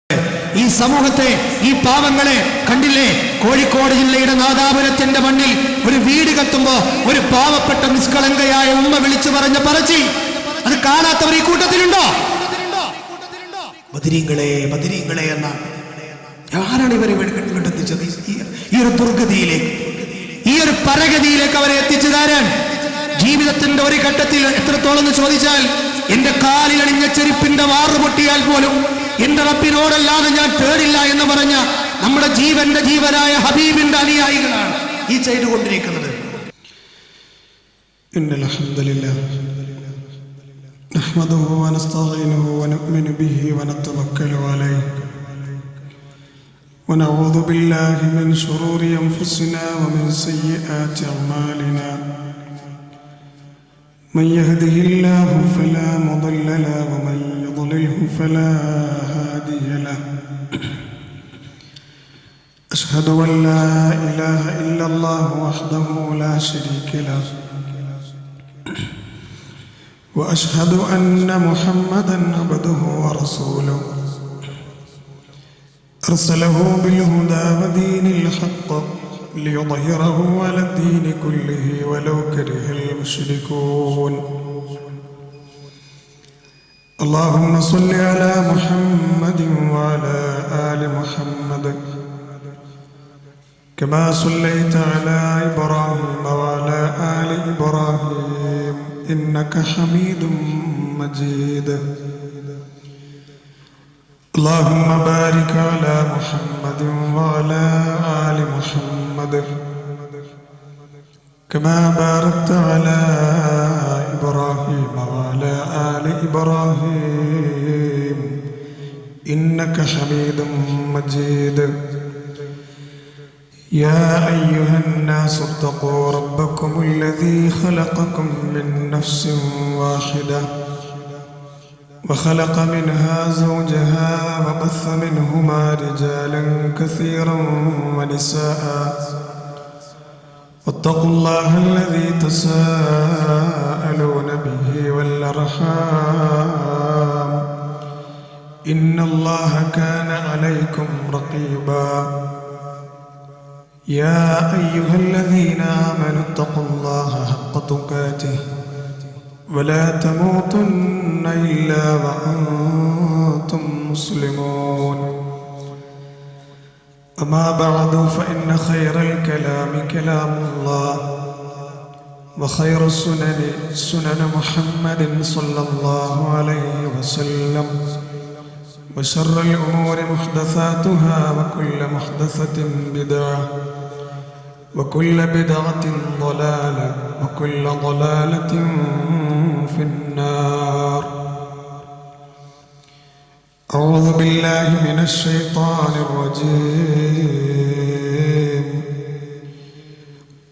ഈ സമൂഹത്തെ, ഈ പാവങ്ങളെ കണ്ടില്ലേ? കോഴിക്കോട് ജില്ലയുടെ നാദാപുരത്തിന്റെ മണ്ണിൽ ഒരു വീട് കത്തുമ്പോ ഒരു പാവപ്പെട്ട നിഷ്കളങ്കയായ ഉമ്മ വിളിച്ചു പറഞ്ഞ പറച്ചിൽ, അത് കാണാത്തവർ ഈ കൂട്ടത്തിലുണ്ടോ? ബദരീങ്ങളെ ബദരീങ്ങളെ എന്ന ആരാണ് ഇവരെ ഇങ്ങോട്ട് എത്തിച്ചത്? ഈ ഒരു ദുർഗതിയിലേക്ക്, ഈ ഒരു പരഗതിയിലേക്ക് അവരെ എത്തിച്ചതാരാൻ? ജീവിതത്തിന്റെ ഒരു ഘട്ടത്തിൽ എത്രത്തോളം എന്ന് ചോദിച്ചാൽ, എന്റെ കാലിൽ അണിഞ്ഞ ചെരുപ്പിന്റെ വാറ് പൊട്ടിയാൽ പോലും എന്റെ റബ്ബിനോടല്ലാതെ ഞാൻ തേടില്ല എന്ന് പറഞ്ഞ നമ്മുടെ ജീവന്റെ ജീവനായ ഹബീബിന്റെ അനുയായികളാണ് ഈ ചെയ്തുകൊണ്ടിരിക്കുന്നത്. ഇന്നൽ ഹംദുലില്ലാഹ് നഹ്മദുഹു വനസ്തഈനുഹു വനുഅ്മിനു ബിഹി വനതവക്കലു അലൈഹി വനഊദു ബില്ലാഹി മിൻ ശുറൂരി അൻഫുസിനാ വമിൻ സയ്യിആതി അഅ്മാലിനാ من يهده الله فلا مضل له ومن يضلله فلا هادي له أشهد أن لا إله إلا الله وحده لا شريك له وأشهد أن محمدا عبده ورسوله أرسله بالهدى ودين الحق ليظهره على الدين كله ولو كره المشركون اللهم صل على محمد وعلى آل محمد كما صليت على إبراهيم وعلى آل إبراهيم إنك حميد مجيد اللهم بارك على محمد وعلى آل محمد كما باركت على إبراهيم وعلى آل إبراهيم إنك حميد مجيد يا أيها الناس اتقوا ربكم الذي خلقكم من نفس واحدة وخلق منها زوجها وبث منهما رجالا كثيرا ونساء واتقوا الله الذي تساءلون به والأرحام إن الله كان عليكم رقيبا يا أيها الذين آمنوا اتقوا الله حق تقاته ولا تموتن إلا وأنتم مسلمون أما بعد فإن خير الكلام كلام الله وخير السنن سنن محمد صلى الله عليه وسلم وشر الأمور محدثاتها وكل محدثة بدعة وكل بدعة ضلالة وكل ضلالة في النار أعوذ بالله من الشيطان الرجيم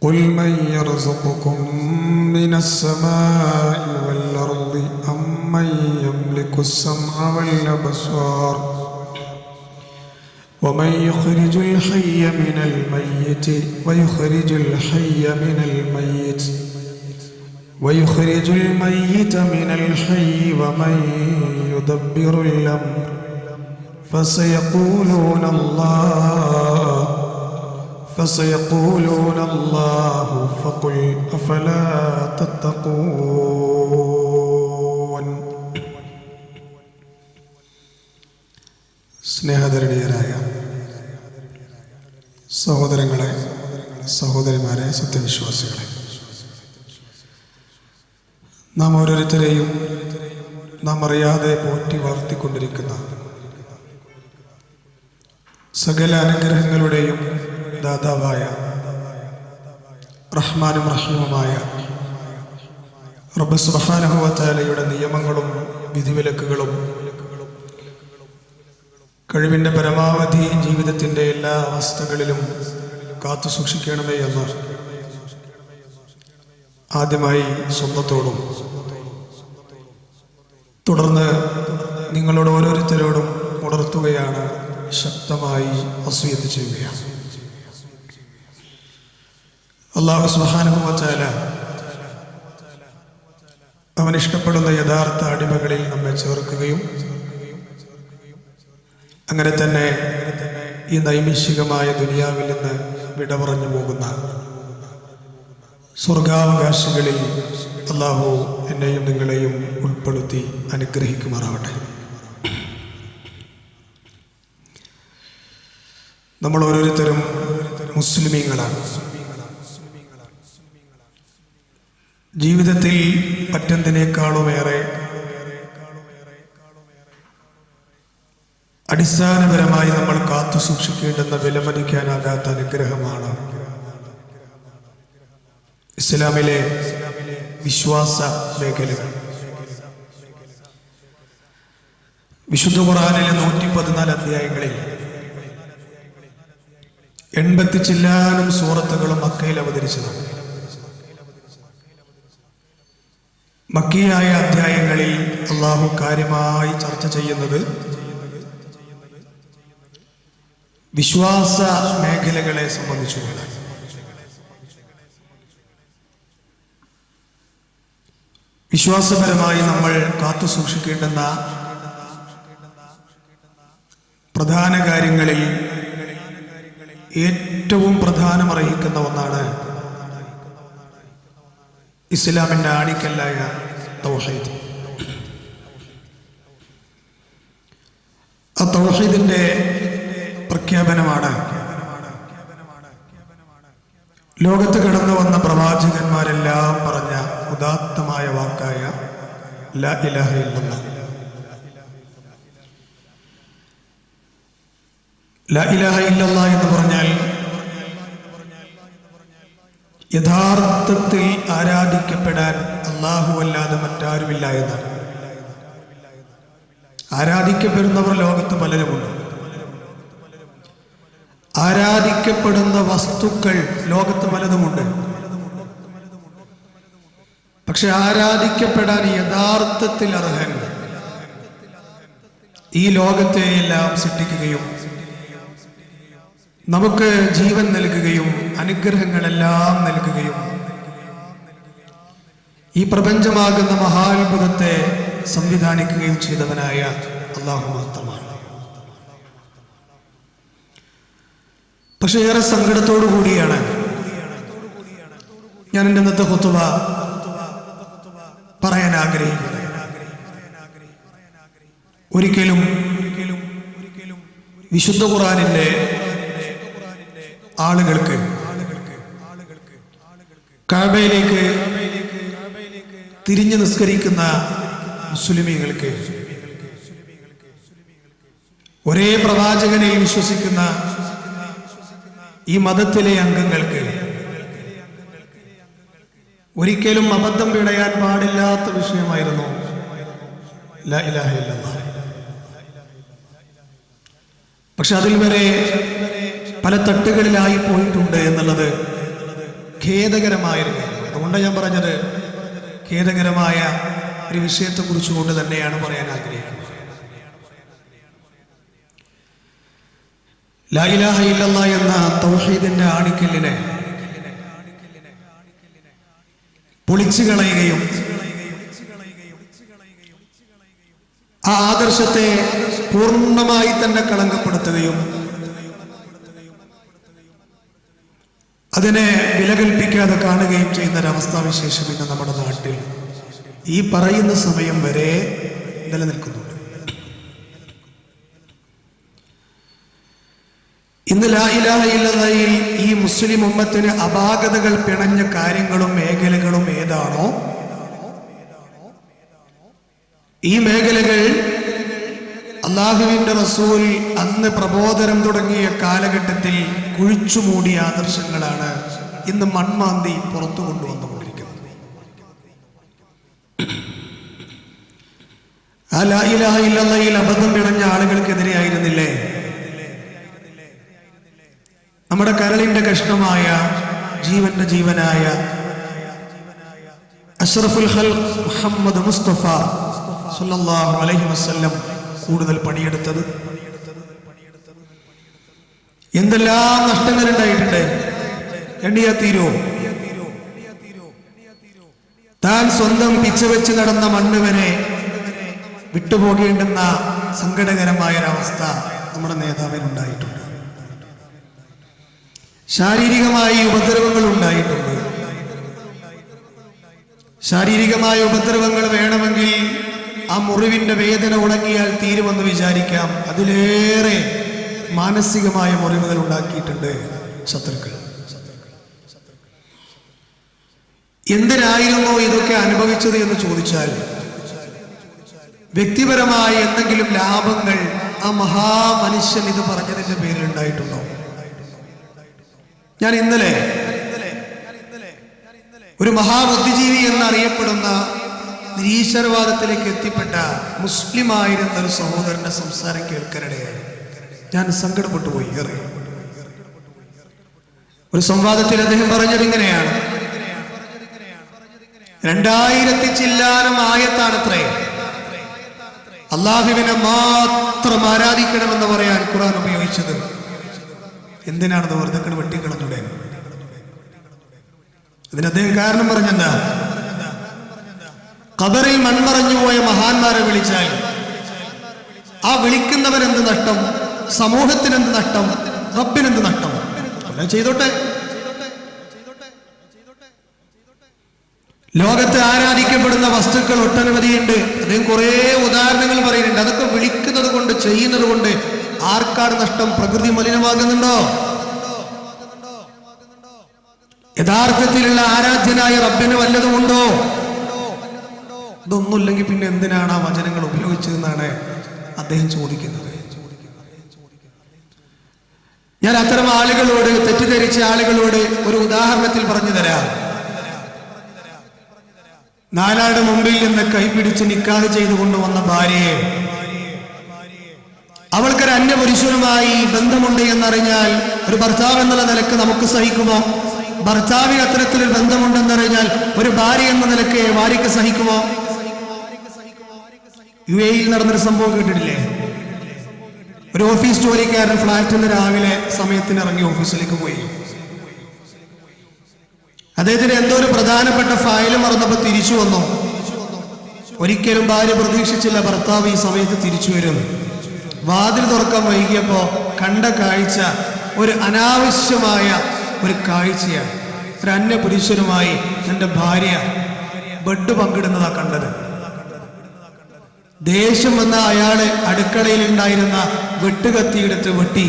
قل من يرزقكم من السماء والأرض أم من يملك السمع والأبصار ومن يخرج الحي من الميت ويخرج الحي من الميت ويخرج الميت من الحي ومن يدبر الأمر فسيقولون الله فقل أفلا تتقون സ്നേഹധരണീയരായ സഹോദരങ്ങളെ, സഹോദരിമാരെ, സത്യവിശ്വാസികളെ, നാം ഓരോരുത്തരെയും നാം അറിയാതെ പോറ്റി വളർത്തിക്കൊണ്ടിരിക്കുന്ന സകല അനുഗ്രഹങ്ങളുടെയും ദാതാവായ റഹ്മാനും റഹീമുമായ റബ്ബ് സുബ്ഹാനഹു വ തആലയുടെ നിയമങ്ങളും വിധിവിലക്കുകളും കഴിവിൻ്റെ പരമാവധി ജീവിതത്തിൻ്റെ എല്ലാ അവസ്ഥകളിലും കാത്തു സൂക്ഷിക്കണമേ എന്ന് ആദ്യമായി സ്വന്തത്തോടും തുടർന്ന് നിങ്ങളോട് ഓരോരുത്തരോടും ഉണർത്തുകയാണ്, ശക്തമായി വസിയത്ത് ചെയ്യുകയാണ്. അല്ലാഹു സുബ്ഹാനഹു വ തആല അവൻ ഇഷ്ടപ്പെടുന്ന യഥാർത്ഥ അടിമകളിൽ നമ്മെ ചേർക്കുകയും അങ്ങനെ തന്നെ ഈ നൈമിഷികമായ ദുനിയാവിൽ നിന്ന് വിട പറഞ്ഞു പോകുന്ന സ്വർഗാവകാശികളിൽ അല്ലാഹു എന്നെയും നിങ്ങളെയും ഉൾപ്പെടുത്തി അനുഗ്രഹിക്കുമാറാവട്ടെ. നമ്മൾ ഓരോരുത്തരും മുസ്ലിമീങ്ങളാണ്. ജീവിതത്തിൽ മറ്റെന്തിനേക്കാളുമേറെ അടിസ്ഥാനപരമായി നമ്മൾ കാത്തു സൂക്ഷിക്കേണ്ടുന്ന വിലമതിക്കാനാകാത്ത അനുഗ്രഹമാണ് ഇസ്ലാമിലെ വിശ്വാസ മേഖലകൾ. വിശുദ്ധ ഖുർആനിലെ 114 അധ്യായങ്ങളിൽ 80 ചില്ലാനും സൂറത്തുകളും മക്കയിൽ അവതരിച്ചതാണ്. മക്കിയായ അധ്യായങ്ങളിൽ അള്ളാഹു കാര്യമായി ചർച്ച ചെയ്യുന്നത് വിശ്വാസ മേഖലകളെ സംബന്ധിച്ചുകൊണ്ടാണ്. വിശ്വാസപരമായി നമ്മൾ കാത്തു സൂക്ഷിക്കേണ്ടുന്ന പ്രധാന കാര്യങ്ങളിൽ ഏറ്റവും പ്രധാനമർഹിക്കുന്ന ഒന്നാണ് ഇസ്ലാമിന്റെ ആണിക്കല്ലായ തൗഹീദ്. ആ തൗഹീദിന്റെ പ്രഖ്യാപനമാണ് ലോകത്ത് കടന്നു വന്ന പ്രവാചകന്മാരെല്ലാം പറഞ്ഞ ഉദാത്തമായ വാക്കായ ലാ ഇലാഹ ഇല്ലല്ലാഹ്. ലാ ഇലാഹ ഇല്ലല്ലാഹ് എന്ന് പറഞ്ഞാൽ യഥാർത്ഥത്തിൽ ആരാധിക്കപ്പെടാൻ അല്ലാഹു അല്ലാതെ മറ്റാരുമില്ല എന്നാണ്. ആരാധിക്കപ്പെടുന്നവർ ലോകത്ത് പലരുമുണ്ട്. ആരാധിക്കപ്പെടുന്ന വസ്തുക്കൾ ലോകത്ത് പലതുമുണ്ട്. പക്ഷെ ആരാധിക്കപ്പെടാൻ യഥാർത്ഥത്തിൽ അർഹൻ ഈ ലോകത്തെയെല്ലാം സൃഷ്ടിക്കുകയും നമുക്ക് ജീവൻ നൽകുകയും അനുഗ്രഹങ്ങളെല്ലാം നൽകുകയും ഈ പ്രപഞ്ചമാകുന്ന മഹാത്ഭുതത്തെ സംവിധാനിക്കുകയും ചെയ്തവനായ അല്ലാഹു മാത്രമാണ്. പക്ഷെ ഏറെ സങ്കടത്തോടു കൂടിയാണ് ഞാൻ എൻ്റെ ഇന്നത്തെ ഖുതുബ പറയാൻ ആഗ്രഹിക്കുന്നത്. ഒരിക്കലും വിശുദ്ധ ഖുർആനിന്റെ ആളുകൾക്ക് കഅബയിലേക്ക് തിരിഞ്ഞു നിസ്കരിക്കുന്ന മുസ്ലിമീങ്ങൾക്ക് ഒരേ പ്രവാചകനെ വിശ്വസിക്കുന്ന ഈ മതത്തിലെ അംഗങ്ങൾക്ക് ഒരിക്കലും അബദ്ധം പിണയാൻ പാടില്ലാത്ത വിഷയമായിരുന്നു ലാ ഇലാഹ ഇല്ലല്ലാഹ്. പക്ഷെ അതിൽ വരെ പല തട്ടുകളിലായി പോയിട്ടുണ്ട് എന്നുള്ളത് ഖേദകരമായൊരു കാര്യം. അതുകൊണ്ടാണ് ഞാൻ പറഞ്ഞത് ഖേദകരമായ ഒരു വിഷയത്തെ കുറിച്ച് കൊണ്ട് തന്നെയാണ് പറയാൻ ആഗ്രഹിക്കുന്നത്. ലാ ഇലാഹ ഇല്ലല്ലാഹ് എന്ന തൗഹീദിന്റെ ആണിക്കല്ലിനെ പൊളിച്ചു കളയുകയും ആ ആദർശത്തെ പൂർണ്ണമായി തന്നെ കളങ്കപ്പെടുത്തുകയും അതിനെ വിലകൽപ്പിക്കാതെ കാണുകയും ചെയ്യുന്ന ഒരവസ്ഥാവിശേഷം ഇന്ന് നമ്മുടെ നാട്ടിൽ ഈ പറയുന്ന സമയം വരെ നിലനിൽക്കുന്നുണ്ട്. ഇന്ന് ലാ ഇലാഹ ഇല്ലല്ലാഹയിൽ ഈ മുസ്ലിം ഉമ്മത്തിന് അപാകതകൾ പിണഞ്ഞ കാര്യങ്ങളും മേഖലകളും ഏതാണോ ഈ മേഖലകൾ അല്ലാഹുവിന്റെ റസൂൽ അന്ന് പ്രബോധനം തുടങ്ങിയ കാലഘട്ടത്തിൽ കുഴിച്ചുമൂടിയ ആദർശങ്ങളാണ് ഇന്ന് മൺമാന്തി പുറത്തു കൊണ്ടുവന്നുകൊണ്ടിരിക്കുന്നത്. ആ ലാ ഇലാഹ ഇല്ലല്ലാഹയിൽ അബദ്ധം പിണഞ്ഞ ആളുകൾക്കെതിരെയായിരുന്നില്ലേ നമ്മുടെ കരളിന്റെ കഷ്ണമായ ജീവന്റെ ജീവനായ അഷ്റഫുൽ ഖൽഖ് മുഹമ്മദ് മുസ്തഫ സല്ലല്ലാഹു അലൈഹി വസല്ലം കൂടുതൽ പണിയെടുത്തത്? എന്തെല്ലാം നഷ്ടങ്ങൾ ഉണ്ടായിട്ടുണ്ട്, എണ്ണിയാ തീരോ? താൻ സ്വന്തം പിച്ചവെച്ച് നടന്ന മണ്ണ് വരെ വിട്ടുപോകേണ്ടുന്ന സങ്കടകരമായ ഒരവസ്ഥ നമ്മുടെ നേതാവിനുണ്ടായിട്ടുണ്ട്. ശാരീരികമായി ഉപദ്രവങ്ങൾ ഉണ്ടായിട്ടുണ്ട്. ശാരീരികമായ ഉപദ്രവങ്ങൾ വേണമെങ്കിൽ ആ മുറിവിന്റെ വേദന ഉണങ്ങിയാൽ തീരുമെന്ന് വിചാരിക്കാം. അതിലേറെ മാനസികമായ മുറിവുകൾ ഉണ്ടാക്കിയിട്ടുണ്ട് ശത്രുക്കൾ. എന്തിനായിരുന്നു ഇതൊക്കെ അനുഭവിച്ചത് എന്ന് ചോദിച്ചാൽ, വ്യക്തിപരമായ എന്തെങ്കിലും ലാഭങ്ങൾ ആ മഹാമനുഷ്യൻ ഇത് പറഞ്ഞതിന്റെ പേരിൽ ഉണ്ടായിട്ടുണ്ടോ? ഞാൻ ഇന്നലെ ഒരു മഹാബുദ്ധിജീവി എന്നറിയപ്പെടുന്ന നിരീശ്വരവാദത്തിലേക്ക് എത്തിപ്പെട്ട മുസ്ലിം ആയിരുന്ന ഒരു സഹോദരന്റെ സംസാരം കേൾക്കാനിടയായി. ഞാൻ സങ്കടപ്പെട്ടു പോയി. ഒരു സംവാദത്തിൽ അദ്ദേഹം പറഞ്ഞത് ഇങ്ങനെയാണ്: 2000 ചില്ലാനം ആയത്താണത്രേ അള്ളാഹുവിനെ മാത്രം ആരാധിക്കണമെന്ന് പറയാൻ ഖുർആൻ ഉപയോഗിച്ചത്. എന്തിനാണത്? വെറുതെ വെട്ടിക്കളഞ്ഞൂടെ? അതിന് അദ്ദേഹം കാരണം പറഞ്ഞെന്താ? ഖബറിൽ മൺമറഞ്ഞു പോയ മഹാന്മാരെ വിളിച്ചാൽ ആ വിളിക്കുന്നവരെന്ത് നഷ്ടം? സമൂഹത്തിനെന്ത് നഷ്ടം? റബ്ബിനെന്ത് നഷ്ടം? ചെയ്തോട്ടെ. ലോകത്ത് ആരാധിക്കപ്പെടുന്ന വസ്തുക്കൾ ഒട്ടനവധിയുണ്ട്. അദ്ദേഹം കുറേ ഉദാഹരണങ്ങൾ പറയുന്നുണ്ട്. അതൊക്കെ വിളിക്കുന്നത് കൊണ്ട്, ചെയ്യുന്നത് കൊണ്ട് ആർക്കാണ് നഷ്ടം? പ്രകൃതി മലിനമാകുന്നുണ്ടോ? യഥാർത്ഥത്തിലുള്ള ആരാധ്യനായ റബ്ബിന് വല്ലതും ഉണ്ടോ? ഇതൊന്നുമില്ലെങ്കിൽ പിന്നെ എന്തിനാണ് ആ വചനങ്ങൾ ഉപയോഗിച്ചതെന്നാണ് അദ്ദേഹം ചോദിക്കുന്നത്. ഞാൻ അത്തരം ആളുകളോട്, തെറ്റിദ്ധരിച്ച ആളുകളോട് ഒരു ഉദാഹരണത്തിൽ പറഞ്ഞു തരാം. നാലാട് മുമ്പിൽ നിന്ന് കൈപിടിച്ച് നിക്കാഹ് ചെയ്തു കൊണ്ടുവന്ന ഭാര്യയെ അവൾക്കൊരു അന്യപുരുഷനുമായി ബന്ധമുണ്ട് എന്നറിഞ്ഞാൽ ഒരു ഭർത്താവ് എന്നുള്ള നിലക്ക് നമുക്ക് സഹിക്കുമോ? ഭർത്താവിന് അത്തരത്തിലൊരു ബന്ധമുണ്ടെന്നറിഞ്ഞാൽ ഒരു ഭാര്യ എന്ന നിലക്ക് ഭാര്യയ്ക്ക് സഹിക്കുമോ? UAE നടന്നൊരു സംഭവം കേട്ടിട്ടില്ലേ? ഒരു ഓഫീസ് ജോലിക്കാരൻ ഫ്ലാറ്റിൽ നിന്ന് രാവിലെ സമയത്തിന് ഇറങ്ങി ഓഫീസിലേക്ക് പോയി. അദ്ദേഹത്തിന് എന്തോ ഒരു പ്രധാനപ്പെട്ട ഫയൽ മറന്നപ്പോൾ തിരിച്ചു വന്നു. ഒരിക്കലും ഭാര്യ പ്രതീക്ഷിച്ചില്ല ഭർത്താവ് ഈ സമയത്ത് തിരിച്ചു വരും. വാതിൽ തുറക്കാൻ വൈകിയപ്പോ കണ്ട കാഴ്ച ഒരു അനാവശ്യമായ ഒരു കാഴ്ചയാണ്. ഒരു അന്യപുരുഷനുമായി തന്റെ ഭാര്യ ബെഡ് പങ്കിടുന്നതാ കണ്ടത്. ദേഷ്യം വന്ന അയാള് അടുക്കളയിൽ ഉണ്ടായിരുന്ന വെട്ടുകത്തിയെടുത്ത് വെട്ടി.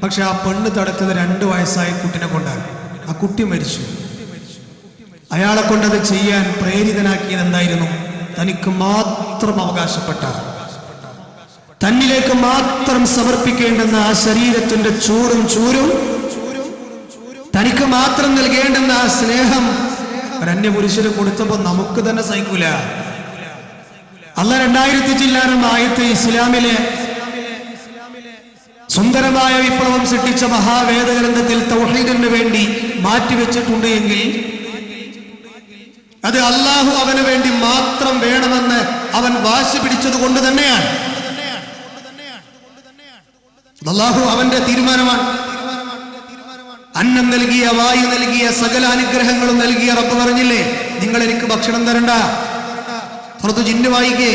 പക്ഷെ ആ പെണ്ണ് തടുത്തത് 2 വയസ്സായ കുട്ടിനെ കൊണ്ടാണ്. ആ കുട്ടി മരിച്ചു. അയാളെ കൊണ്ടത് ചെയ്യാൻ പ്രേരിതനാക്കിയത് എന്തായിരുന്നു? തനിക്ക് മാത്രം അവകാശപ്പെട്ട, തന്നിലേക്ക് മാത്രം സമർപ്പിക്കേണ്ടുന്ന ആ ശരീരത്തിന്റെ ചൂരും തനിക്ക് മാത്രം നൽകേണ്ടുന്ന ആ സ്നേഹം ഒരന്യപുരുഷന് കൊടുത്തപ്പോ നമുക്ക് തന്നെ സഹിക്കൂല. അല്ലാഹ് 2000 ചില്ലാനം ആയത്ത് ഇസ്ലാമിലെ സുന്ദരമായ വിപ്ലവം സൃഷ്ടിച്ച മഹാവേദഗ്രന്ഥത്തിൽ തൗഹീദിന് വേണ്ടി മാറ്റിവെച്ചിട്ടുണ്ട് എങ്കിൽ അത് അള്ളാഹു അവന് വേണ്ടി മാത്രം വേണമെന്ന് അവൻ വാശി പിടിച്ചത് കൊണ്ട് തന്നെയാണ്. അള്ളാഹു അവന്റെ തീരുമാനമാണ്. അന്നം നൽകിയ, വായു നൽകിയ, സകല അനുഗ്രഹങ്ങളും നൽകിയ റബ്ബ് പറഞ്ഞില്ലേ, നിങ്ങൾ എനിക്ക് ഭക്ഷണം തരണ്ട. പുറത്തു ജിന്ന് വായിക്കേ,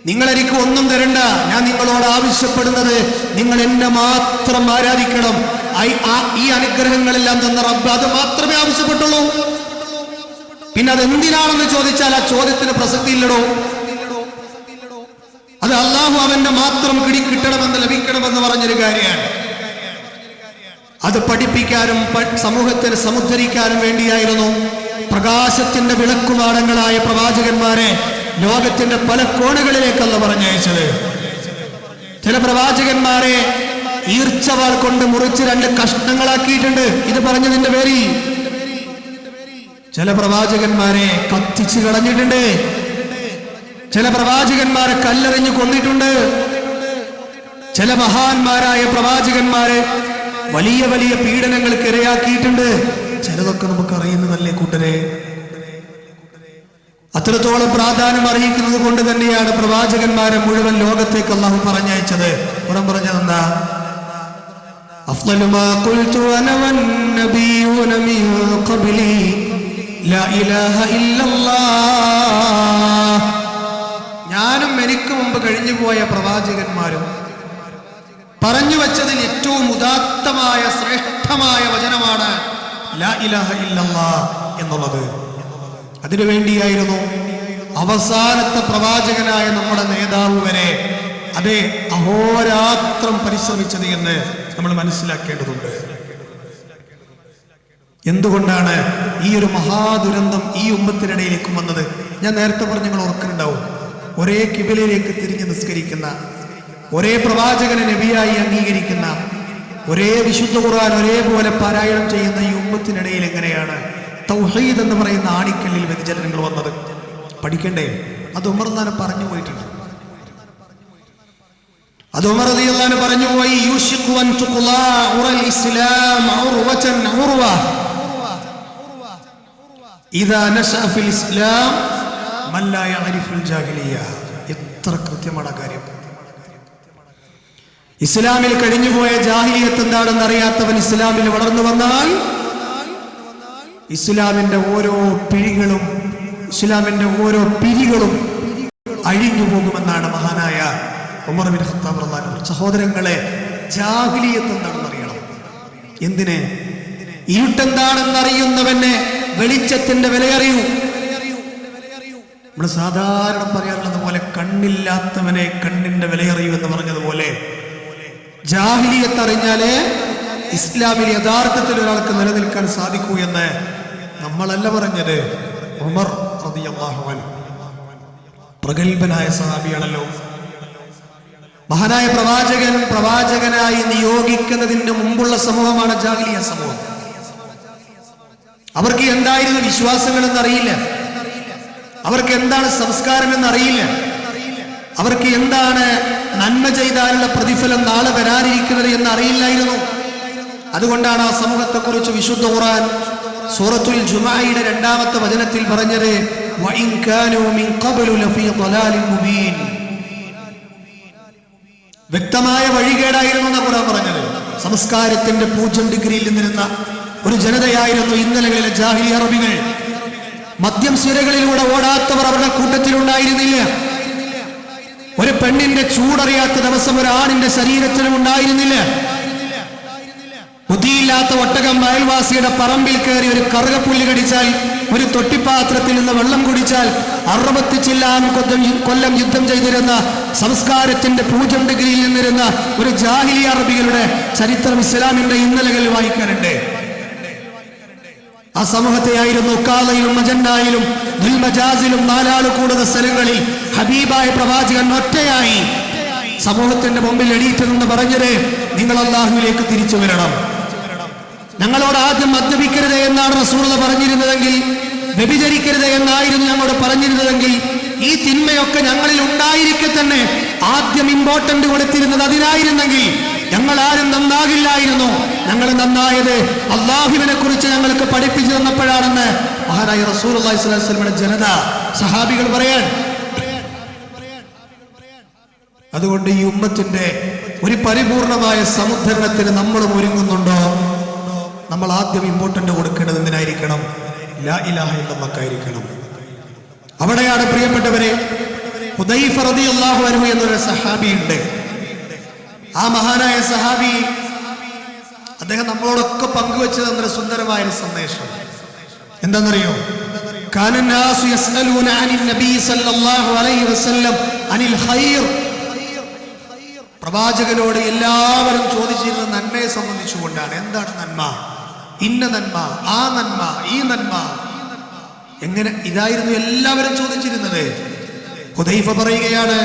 നിങ്ങൾ എനിക്ക് ഒന്നും തരണ്ട. ഞാൻ നിങ്ങളോട് ആവശ്യപ്പെടുന്നത് നിങ്ങൾ എന്നെ മാത്രം ആരാധിക്കണം. ഈ അനുഗ്രഹങ്ങളെല്ലാം തന്ന റബ്ബ് അത് മാത്രമേ ആവശ്യപ്പെട്ടുള്ളൂ. പിന്നെ അതെന്തിനാണെന്ന് ചോദിച്ചാൽ ആ ചോദ്യത്തിന് പ്രസക്തിയില്ലടോ. അത് അള്ളാഹു അവന്റെ മാത്രം കിട്ടണമെന്ന്, ലഭിക്കണമെന്ന് പറഞ്ഞൊരു കാര്യമാണ്. അത് പഠിപ്പിക്കാനും സമൂഹത്തിന് സമുദ്ധരിക്കാനും വേണ്ടിയായിരുന്നു പ്രകാശത്തിന്റെ വിളക്കുമാടങ്ങളായ പ്രവാചകന്മാരെ ലോകത്തിന്റെ പല കോണുകളിലേക്കല്ല പറഞ്ഞയച്ചത്. ചില പ്രവാചകന്മാരെ ഈർച്ചവാൾ കൊണ്ട് മുറിച്ച് 2 കഷ്ണങ്ങളാക്കിയിട്ടുണ്ട് ഇത് പറഞ്ഞതിന്റെ പേരിൽ. ചില പ്രവാചകന്മാരെ കത്തിച്ച് കളഞ്ഞിട്ടുണ്ട്. ചില പ്രവാചകന്മാരെ കല്ലെറിഞ്ഞ് കൊന്നിട്ടുണ്ട്. ചില മഹാന്മാരായ പ്രവാചകന്മാരെ വലിയ വലിയ പീഡനങ്ങൾക്ക് ഇരയാക്കിയിട്ടുണ്ട്. ചിലതൊക്കെ നമുക്ക് അറിയുന്നതല്ലേ കൂട്ടരെ. അത്രത്തോളം പ്രാധാന്യം അറിയിക്കുന്നത് കൊണ്ട് തന്നെയാണ് പ്രവാചകന്മാരെ മുഴുവൻ ലോകത്തേക്ക് അല്ലാഹു പറഞ്ഞയച്ചത്. പറഞ്ഞതെന്താ? അഫ്ളലു മാ ഖുൽതു അന വന്നബിയൂന മിൻ ഖബ്ലി ലാ ഇലാഹ ഇല്ലല്ലാഹ്. ഞാനും എനിക്ക് മുമ്പ് കഴിഞ്ഞുപോയ പ്രവാചകന്മാരും പറഞ്ഞു വച്ചതിൽ ഏറ്റവും ഉദാത്തമായ ശ്രേഷ്ഠമായ വചനമാണ് ലാ ഇലാഹ ഇല്ലല്ലാഹ് എന്നുള്ളത്. അതിനുവേണ്ടിയായിരുന്നു അവസാനത്തെ പ്രവാചകനായ നമ്മുടെ നേതാവ് വരെ അതേ അഹോരാത്രം പരിശ്രമിച്ചത് എന്ന് നമ്മൾ മനസ്സിലാക്കേണ്ടതുണ്ട്. എന്തുകൊണ്ടാണ് ഈ ഒരു മഹാദുരന്തം ഈ ഉമ്മത്തിനിടയിലേക്ക് വന്നത്? ഞാൻ നേരത്തെ പറഞ്ഞ് നിങ്ങൾ ഓർക്കുന്നുണ്ടാവും, ഒരേ കിബിലയിലേക്ക് തിരിഞ്ഞ് നിസ്കരിക്കുന്ന, ഒരേ പ്രവാചകനെ നബിയായി അംഗീകരിക്കുന്ന, ഒരേ വിശുദ്ധ ഖുർആൻ ഒരേപോലെ പാരായണം ചെയ്യുന്ന ഈ ഉമ്മത്തിനിടയിൽ എങ്ങനെയാണ് തൗഹീദ് എന്ന് പറയുന്ന ആണിക്കല്ലിൽ വ്യതിചലനങ്ങൾ വന്നത്? പഠിക്കണ്ടേ? അത് ഉമർ തന്നെ പറഞ്ഞു പോയിട്ടുണ്ട്. അത് ഉമർ റളിയല്ലാഹു അൻഹു പറഞ്ഞു പോയി, യൂഷിഖു അൻ തുഖ്ലാ ഉറൽ ഇസ്ലാം ഉർവതൻ ഉർവ ഇദാ നശഅ ഫിൽ ഇസ്ലാം മൻ ലാ യഅരിഫുൽ ജാഹിലിയ്യ. എത്ര കൃത്യമാണ് കാര്യം. ഇസ്ലാമിൽ കഴിഞ്ഞുപോയ ജാഹിലിയത്ത് എന്താണെന്ന് അറിയാത്തവൻ ഇസ്ലാമിൽ വളർന്നു വന്നാൽ ഇസ്ലാമിന്റെ ഓരോ പിഴികളും ഇസ്ലാമിന്റെ ഓരോ പിരികളും അഴിഞ്ഞു പോകുമെന്നാണ് മഹാനായ ഉമർ ബിൻ ഖത്താബ് റളിയല്ലാഹു അൻഹു. സഹോദരങ്ങളെ, ജാഹിലിയത്ത് എന്താണെന്ന് അറിയണം. എന്തിന്? ഇരുട്ടെന്താണെന്നറിയുന്നവനെ വെളിച്ചത്തിന്റെ വിലയറിയൂ. നമ്മൾ സാധാരണ പറയാറുള്ളത് പോലെ കണ്ണില്ലാത്തവനെ കണ്ണിന്റെ വിലയറിയൂ എന്ന് പറഞ്ഞതുപോലെ ജാഹിലിയത്ത് അറിഞ്ഞാലേ ഇസ്ലാമിൽ യഥാർത്ഥത്തിൽ ഒരാൾക്ക് നിലനിൽക്കാൻ സാധിക്കൂ എന്ന് നമ്മളല്ല പറഞ്ഞത്. ഉമർ റളിയല്ലാഹു അൻഹു പ്രഗൽഭനായ സഹാബിയാണല്ലോ. മഹാനായ പ്രവാചകനായി നിയോഗിക്കുന്നതിന് മുമ്പുള്ള സമൂഹമാണ് ജാഹിലിയ സമൂഹം. അവർക്ക് എന്തായിരുന്നു വിശ്വാസങ്ങൾ എന്നറിയില്ല, അവർക്ക് എന്താണ് സംസ്കാരം എന്നറിയില്ല, അവർക്ക് എന്താണ് നന്മ ചെയ്താലുള്ള പ്രതിഫലം നാളെ വരാനിരിക്കുന്നത് എന്ന് അറിയില്ലായിരുന്നു. അതുകൊണ്ടാണ് ആ സമൂഹത്തെക്കുറിച്ച് വിശുദ്ധ ഖുർആൻ സൂറത്തുൽ ജുമുഅയുടെ 2-ാമത്തെ വചനത്തിൽ പറഞ്ഞത്, വഇൻ കാനൂ മിൻ ഖബ്ലു ലഫീ ളലാലിൻ മുബീൻ. വ്യക്തമായ വഴികേടായിരുന്നു എന്ന് ഖുർആൻ പറഞ്ഞത്. സംസ്കാരത്തിന്റെ 0 ഡിഗ്രിയിൽ നിന്നിരുന്ന ഒരു ജനതയായിരുന്നു ഇന്നലകളിലെ ജാഹിലി അറബികൾ. മദ്യം സിരകളിലൂടെ ഓടാത്തവർ അവരുടെ കൂട്ടത്തിലുണ്ടായിരുന്നില്ല. ഒരു പെണ്ണിന്റെ ചൂടറിയാത്ത ദിവസം ഒരു ആണിന്റെ ശരീരത്തിലും ഉണ്ടായിരുന്നില്ല. ബുദ്ധിയില്ലാത്ത ഒട്ടകം അയൽവാസിയുടെ പറമ്പിൽ കയറി ഒരു കറുകപ്പുല്ല് കടിച്ചാൽ, ഒരു തൊട്ടിപ്പാത്രത്തിൽ നിന്ന് വെള്ളം കുടിച്ചാൽ 60 ചില്ലാൻ കൊല്ലം യുദ്ധം ചെയ്തിരുന്ന സംസ്കാരത്തിന്റെ 0 ഡിഗ്രിയിൽ നിന്നിരുന്ന ഒരു ജാഹിലി അറബികളുടെ ചരിത്രം ഇസ്ലാമിന്റെ ഇന്നലകളിൽ വായിക്കാനുണ്ട്. ആ സമൂഹത്തെയായിരുന്നു ഉക്കാലയിലും മജന്നായിലും ദുൽമജാസിലും 4 ആൾ കൂടുന്ന സ്ഥലങ്ങളിൽ ഹബീബായ പ്രവാചകൻ ഒറ്റയായി സമൂഹത്തിന്റെ മുമ്പിൽ എണീറ്റ് നിന്ന് പറഞ്ഞത്, നിങ്ങൾ അല്ലാഹുവിലേക്ക് തിരിച്ചു വരണം. ഞങ്ങളോട് ആദ്യം മദ്യപിക്കരുത് എന്നാണ് റസൂലുള്ളാഹി പറഞ്ഞിരുന്നതെങ്കിൽ, വ്യഭിചരിക്കരുത് എന്നായിരുന്നു ഞങ്ങളോട് പറഞ്ഞിരുന്നതെങ്കിൽ, ഈ തിന്മയൊക്കെ ഞങ്ങളിൽ ഉണ്ടായിരിക്കെ തന്നെ ആദ്യം ഇമ്പോർട്ടന്റ് കൊടുത്തിരുന്നത് അതിനായിരുന്നെങ്കിൽ ഞങ്ങൾ ആരും നന്നാകില്ലായിരുന്നു. ഞങ്ങൾ നന്നായത് അല്ലാഹുവിനെ കുറിച്ച് ഞങ്ങൾക്ക് പഠിപ്പിച്ചു തന്നപ്പോഴാണെന്ന് മഹാനായ റസൂലുള്ളാഹി സ്വല്ലല്ലാഹു അലൈഹി വസല്ലമയുടെ ജനത സഹാബികൾ പറയാൻ. അതുകൊണ്ട് ഈ ഉമ്മത്തിന്റെ ഒരു പരിപൂർണമായ സമുദ്ധരണത്തിന് നമ്മളും ഒരുങ്ങുന്നുണ്ടോ? നമ്മൾ ആദ്യം ഇമ്പോർട്ടന്റ് കൊടുക്കേണ്ടത് എന്തിനായിരിക്കണം? ലാ ഇലാഹ ഇല്ലല്ലാഹ്. അവിടെയാണ് പ്രിയപ്പെട്ടവരെ ഹുദൈഫ റളിയല്ലാഹു അൻഹു എന്നൊരു സഹാബി ഉണ്ട്. ആ മഹാനായ സഹാബി അദ്ദേഹം നമ്മളോടൊക്കെ പങ്കുവെച്ചു തന്ന സുന്ദരമായ ഒരു സന്ദേശം എന്താണെന്നറിയോ? കാന നാസു യസ്അലൂന അനിൻ നബി സല്ലല്ലാഹു അലൈഹി വസല്ലം അനിൽ ഖൈർ. പ്രവാചകനോട് എല്ലാവരും ചോദിച്ചിരുന്ന നന്മയെ സംബന്ധിച്ചുകൊണ്ടാണ്. എന്താണ് നന്മ? ഇന്ന നന്മ, ആ നന്മ, ഈ നന്മ, എങ്ങനെ? ഇതായിരുന്നു എല്ലാവരും ചോദിച്ചിരുന്നത്. ഹുദൈഫ പറയുകയാണ്,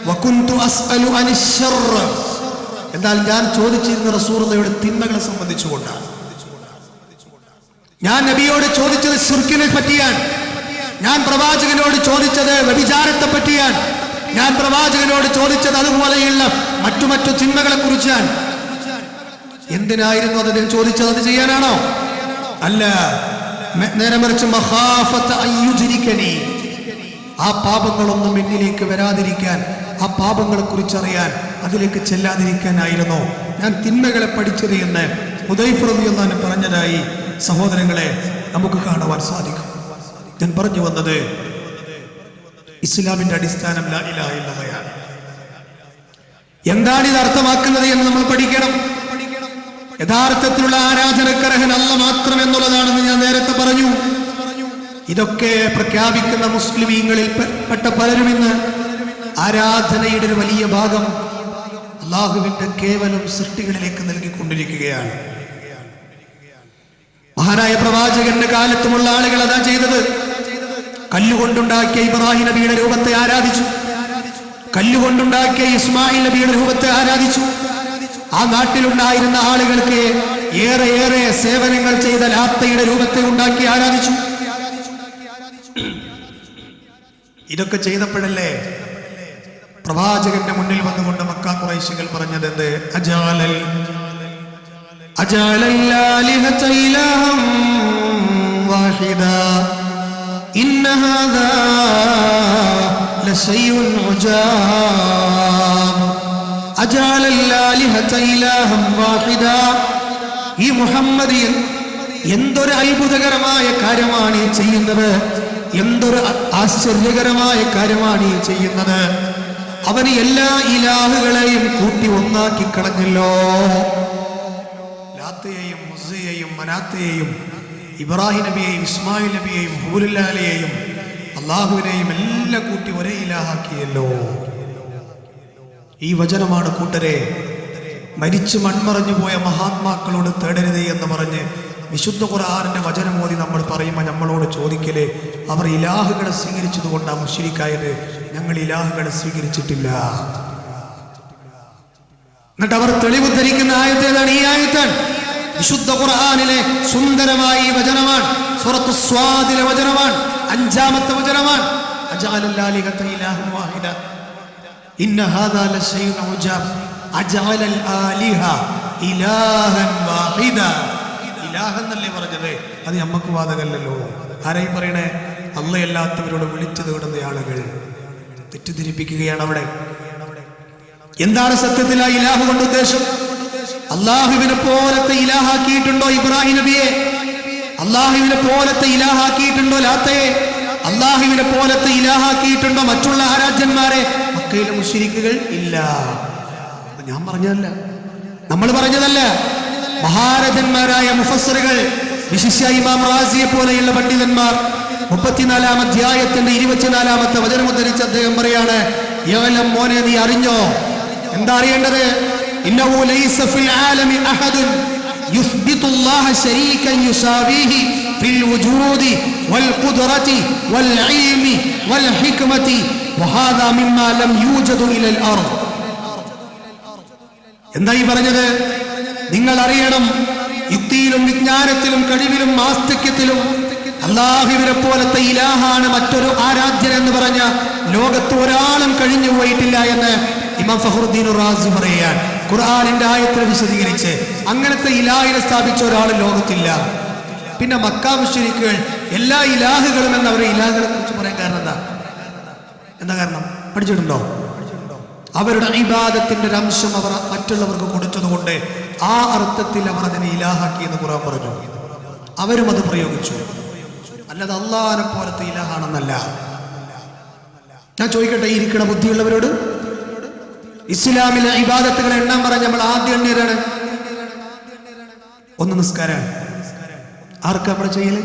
വകുന്തു അസ്അലു അനിശ്ശർ. എന്നാൽ ഞാൻ ചോദിച്ചിരുന്ന റസൂലുള്ളാഹിയുടെ തിന്മകളെ സംബന്ധിച്ചുകൊണ്ടാണ്. ഞാൻ നബിയോട് ചോദിച്ചത് ശിർക്കിനെ പറ്റിയാണ്. ഞാൻ പ്രവാചകനോട് ചോദിച്ചത് വ്യഭിചാരത്തെ പറ്റിയാണ്. ഞാൻ പ്രവാചകനോട് ചോദിച്ചത് അതുപോലെയുള്ള മറ്റു തിന്മകളെ കുറിച്ചാണ്. എന്തിനായിരുന്നു അത് ചോദിച്ചത്? അത് ചെയ്യാനാണോ? അല്ല, നേരെ മറിച്ച് മഖാഫത അയ്യുജ്രികനി, ആ പാപങ്ങളൊന്നും എന്നിലേക്ക് വരാതിരിക്കാൻ, ആ പാപങ്ങളെ കുറിച്ചറിയാൻ, അതിലേക്ക് ചെല്ലാതിരിക്കാനായിരുന്നു ഞാൻ തിന്മകളെ പഠിച്ചത് എന്ന് ഹുദൈഫ റളിയല്ലാഹു അൻഹു പറഞ്ഞതായി സഹോദരങ്ങളെ നമുക്ക് കാണുവാൻ സാധിക്കും. ഞാൻ പറഞ്ഞു വന്നത്, ഇസ്ലാമിന്റെ അടിസ്ഥാനം ലാ ഇലാഹ ഇല്ലല്ലാഹയാണ്. എന്താണ് ഇത് അർത്ഥമാക്കുന്നത് എന്ന് നമ്മൾ പഠിക്കണം. യഥാർത്ഥത്തിലുള്ള ആരാധനക്കർഹൻ അല്ലാഹ് മാത്രം എന്നുള്ളതാണെന്ന് ഞാൻ നേരത്തെ പറഞ്ഞു. ഇതൊക്കെ പ്രഖ്യാപിക്കുന്ന മുസ്ലിമീങ്ങളിൽ പെട്ട പലരും ഇന്ന് ആരാധനയുടെ ഒരു വലിയ ഭാഗം അള്ളാഹുവിന്റെ കേവലം സൃഷ്ടികളിലേക്ക് നൽകിക്കൊണ്ടിരിക്കുകയാണ്. മഹാനായ പ്രവാചകന്റെ കാലത്തുമുള്ള ആളുകൾ അതാ ചെയ്തത്. കല്ലുകൊണ്ടുണ്ടാക്കിയ ഇബ്രാഹിം നബിയുടെ രൂപത്തെ ആരാധിച്ചു, കല്ലുകൊണ്ടുണ്ടാക്കിയ ഇസ്മായിൽ നബിയുടെ രൂപത്തെ ആരാധിച്ചു. ആ നാട്ടിലുണ്ടായിരുന്ന ആളുകൾക്ക് ഏറെ സേവനങ്ങൾ ചെയ്ത ലാത്തയുടെ രൂപത്തെ ഉണ്ടാക്കി ആരാധിച്ചു. ഇതൊക്കെ ചെയ്തപ്പോഴല്ലേ പ്രവാചകന്റെ മുന്നിൽ വന്നുകൊണ്ട് മക്ക ഖുറൈശികൾ പറഞ്ഞത് എന്ത്? അജഅലൽ ആലിഹത ഇലാഹം വാഹിദാ ഇന്ന ഹാദാ ലശൈഉൻ ഉജാബ്. അജഅലൽ ആലിഹത ഇലാഹം വാഹിദാ. ഈ മുഹമ്മദ് എന്തൊരു അത്ഭുതകരമായ കാര്യമാണ് ഈ ചെയ്യുന്നത്, എന്തൊരു ആശ്ചര്യകരമായ കാര്യമാണ് ഈ ചെയ്യുന്നത്. അവന് എല്ലാ ഇലാഹുകളെയും കൂട്ടി ഒന്നാക്കി കളഞ്ഞല്ലോ. ലാത്തയെയും മുസ്സയെയും മനാത്തയെയും ഇബ്രാഹിം നബിയെയും ഇസ്മായിൽ നബിയെയും ഹൂലുല്ലാലയെയും അള്ളാഹുവിനെയും എല്ലാം കൂട്ടി ഒരേ ഇലാഹാക്കിയല്ലോ. ഈ വചനമാണ് കൂട്ടരെ മരിച്ചു മൺമറഞ്ഞു പോയ മഹാത്മാക്കളോട് തേടരുതേ എന്ന് പറഞ്ഞ് വിശുദ്ധ ഖുർആനിന്റെ വചനം ഓതി നമ്മൾ പറയുമ്പോൾ നമ്മളോട് ചോദിക്കലേ, അവർ ഇലാഹുകളെ സ്വീകരിച്ചത് കൊണ്ടാണ് മുശ്രിക്കായത്, ഞങ്ങൾ ഇലാഹുകളെ സ്വീകരിച്ചിട്ടില്ല. എന്നിട്ട് അവർ തെളിവ് ധരിക്കുന്ന ആയത്തേതാണ് ഈ ആയത്താണ്. വിശുദ്ധ ഖുർആനിലെ സുന്ദരമായ ഈ വചനമാണ്. സൂറത്തു സ്വാദിലെ വചനമാണ്, 5-ാമത്തെ വചനമാണ്. അജഅലൽ ആലിഹത ഇലാഹൻ വാഹിദ ഇന്ന ഹാദാ ലശൈഉൻ ഉജാബ്. അജഅലൽ ആലിഹ ഇലാഹൻ വാഹിദ. ഇലാഹെന്നല്ലേ പറഞ്ഞത്? അത് നമുക്ക് വാദകല്ലല്ലോ. ആരെയും പറയണേ? അല്ലാത്തവരോട് വിളിച്ചു തേടുന്ന ആളുകൾ തെറ്റിദ്ധരിപ്പിക്കുകയാണ് അവിടെ. എന്താണ് സത്യത്തിൽ ആ ഇലാഹ് കൊണ്ട് ഉദ്ദേശം? അള്ളാഹുവിനെ പോലത്തെ ഇലാഹാക്കിയിട്ടുണ്ടോ ഇബ്രാഹിം നബിയെ? അള്ളാഹുവിനെ പോലത്തെ ഇലാഹാക്കിയിട്ടുണ്ടോ ലാത്തയെ? അള്ളാഹുവിനെ പോലത്തെ ഇലാഹാക്കിയിട്ടുണ്ടോ മറ്റുള്ള ആരാധ്യന്മാരെ? മക്കയിലെ മുശ്രിക്കുകൾ ഇല്ല. ഞാൻ പറഞ്ഞതല്ല, നമ്മൾ പറഞ്ഞതല്ല. മഹാരഥന്മാരായ മുഫസ്സിറുകൾ, വിശിഷ്യ ഇമാം റാസിയെ പോലെയുള്ള പണ്ഡിതന്മാർ 34-ാം അധ്യായത്തിന്റെ 24-ാമത്തെ വചനം ഉദ്ധരിച്ച് അദ്ദേഹം പറയാണ്, യഅലം മോനെ, നീ അറിഞ്ഞോ? എന്താ അറിയേണ്ടത്? ഇന്നഹു ലൈസ ഫിൽ ആലമി അഹദുൻ യുസ്ബിതുല്ലാഹ ശരീകൻ യുസാവിഹി ഫിൽ വുജൂദി വൽ ഖുദ്റതി വൽ ഇൽമി വൽ ഹിക്മതി വഹാദാ മിമ്മാ ലം യൂജദു ഇലൽ അർദ്. എന്താ ഈ പറഞ്ഞത്? നിങ്ങൾ അറിയണം, യുക്തിയിലും വിജ്ഞാനത്തിലും കഴിവിലും ആസ്തിക്യത്തിലും അല്ലാഹുവിനെ പോലത്തെ ഇലാഹാണ് മറ്റൊരു ആരാധ്യൻ എന്ന് പറഞ്ഞ ലോകത്ത് ഒരാളും കഴിഞ്ഞു പോയിട്ടില്ല എന്ന് ഇമാം ഫഖ്റുദ്ദീൻ റാസി പറയുകയാണ്. ഖുർആനിന്റെ ആയത്തിനെ വിശദീകരിച്ച് അങ്ങനത്തെ ഇലാഹിനെ സ്ഥാപിച്ച ഒരാൾ ലോകത്തില്ല. പിന്നെ മക്കാ മുശ്രിക്കുകൾ എല്ലാ ഇലാഹുകളും എന്ന് അവരെ ഇലാഹുകളെ കുറിച്ച് പറയാൻ കാരണം എന്താ കാരണം? പഠിച്ചിട്ടുണ്ടോ? അവരുടെ ഇബാദത്തിന്റെ ഒരു അംശം അവർ മറ്റുള്ളവർക്ക് കൊടുത്തതുകൊണ്ട് ആ അർത്ഥത്തിൽ അവർ അതിനെ ഇലാഹാക്കി എന്ന് ഖുർആൻ പറഞ്ഞു. അവരും അത് പ്രയോഗിച്ചു. അല്ലാതെ അല്ലാഹുവിനെ പോലത്തെ ഇലാഹാണെന്നല്ല. ഞാൻ ചോദിക്കട്ടെ, ഇരിക്കണ ബുദ്ധിയുള്ളവരോട്, ഇസ്ലാമിലെ ഇബാദത്തുകൾ എണ്ണം പറഞ്ഞ് നമ്മൾ ആദ്യം എണ്ണിയതാണ് ഒന്ന് നിസ്കാരമാണ്. ആർക്കാ നമ്മൾ ചെയ്യല്?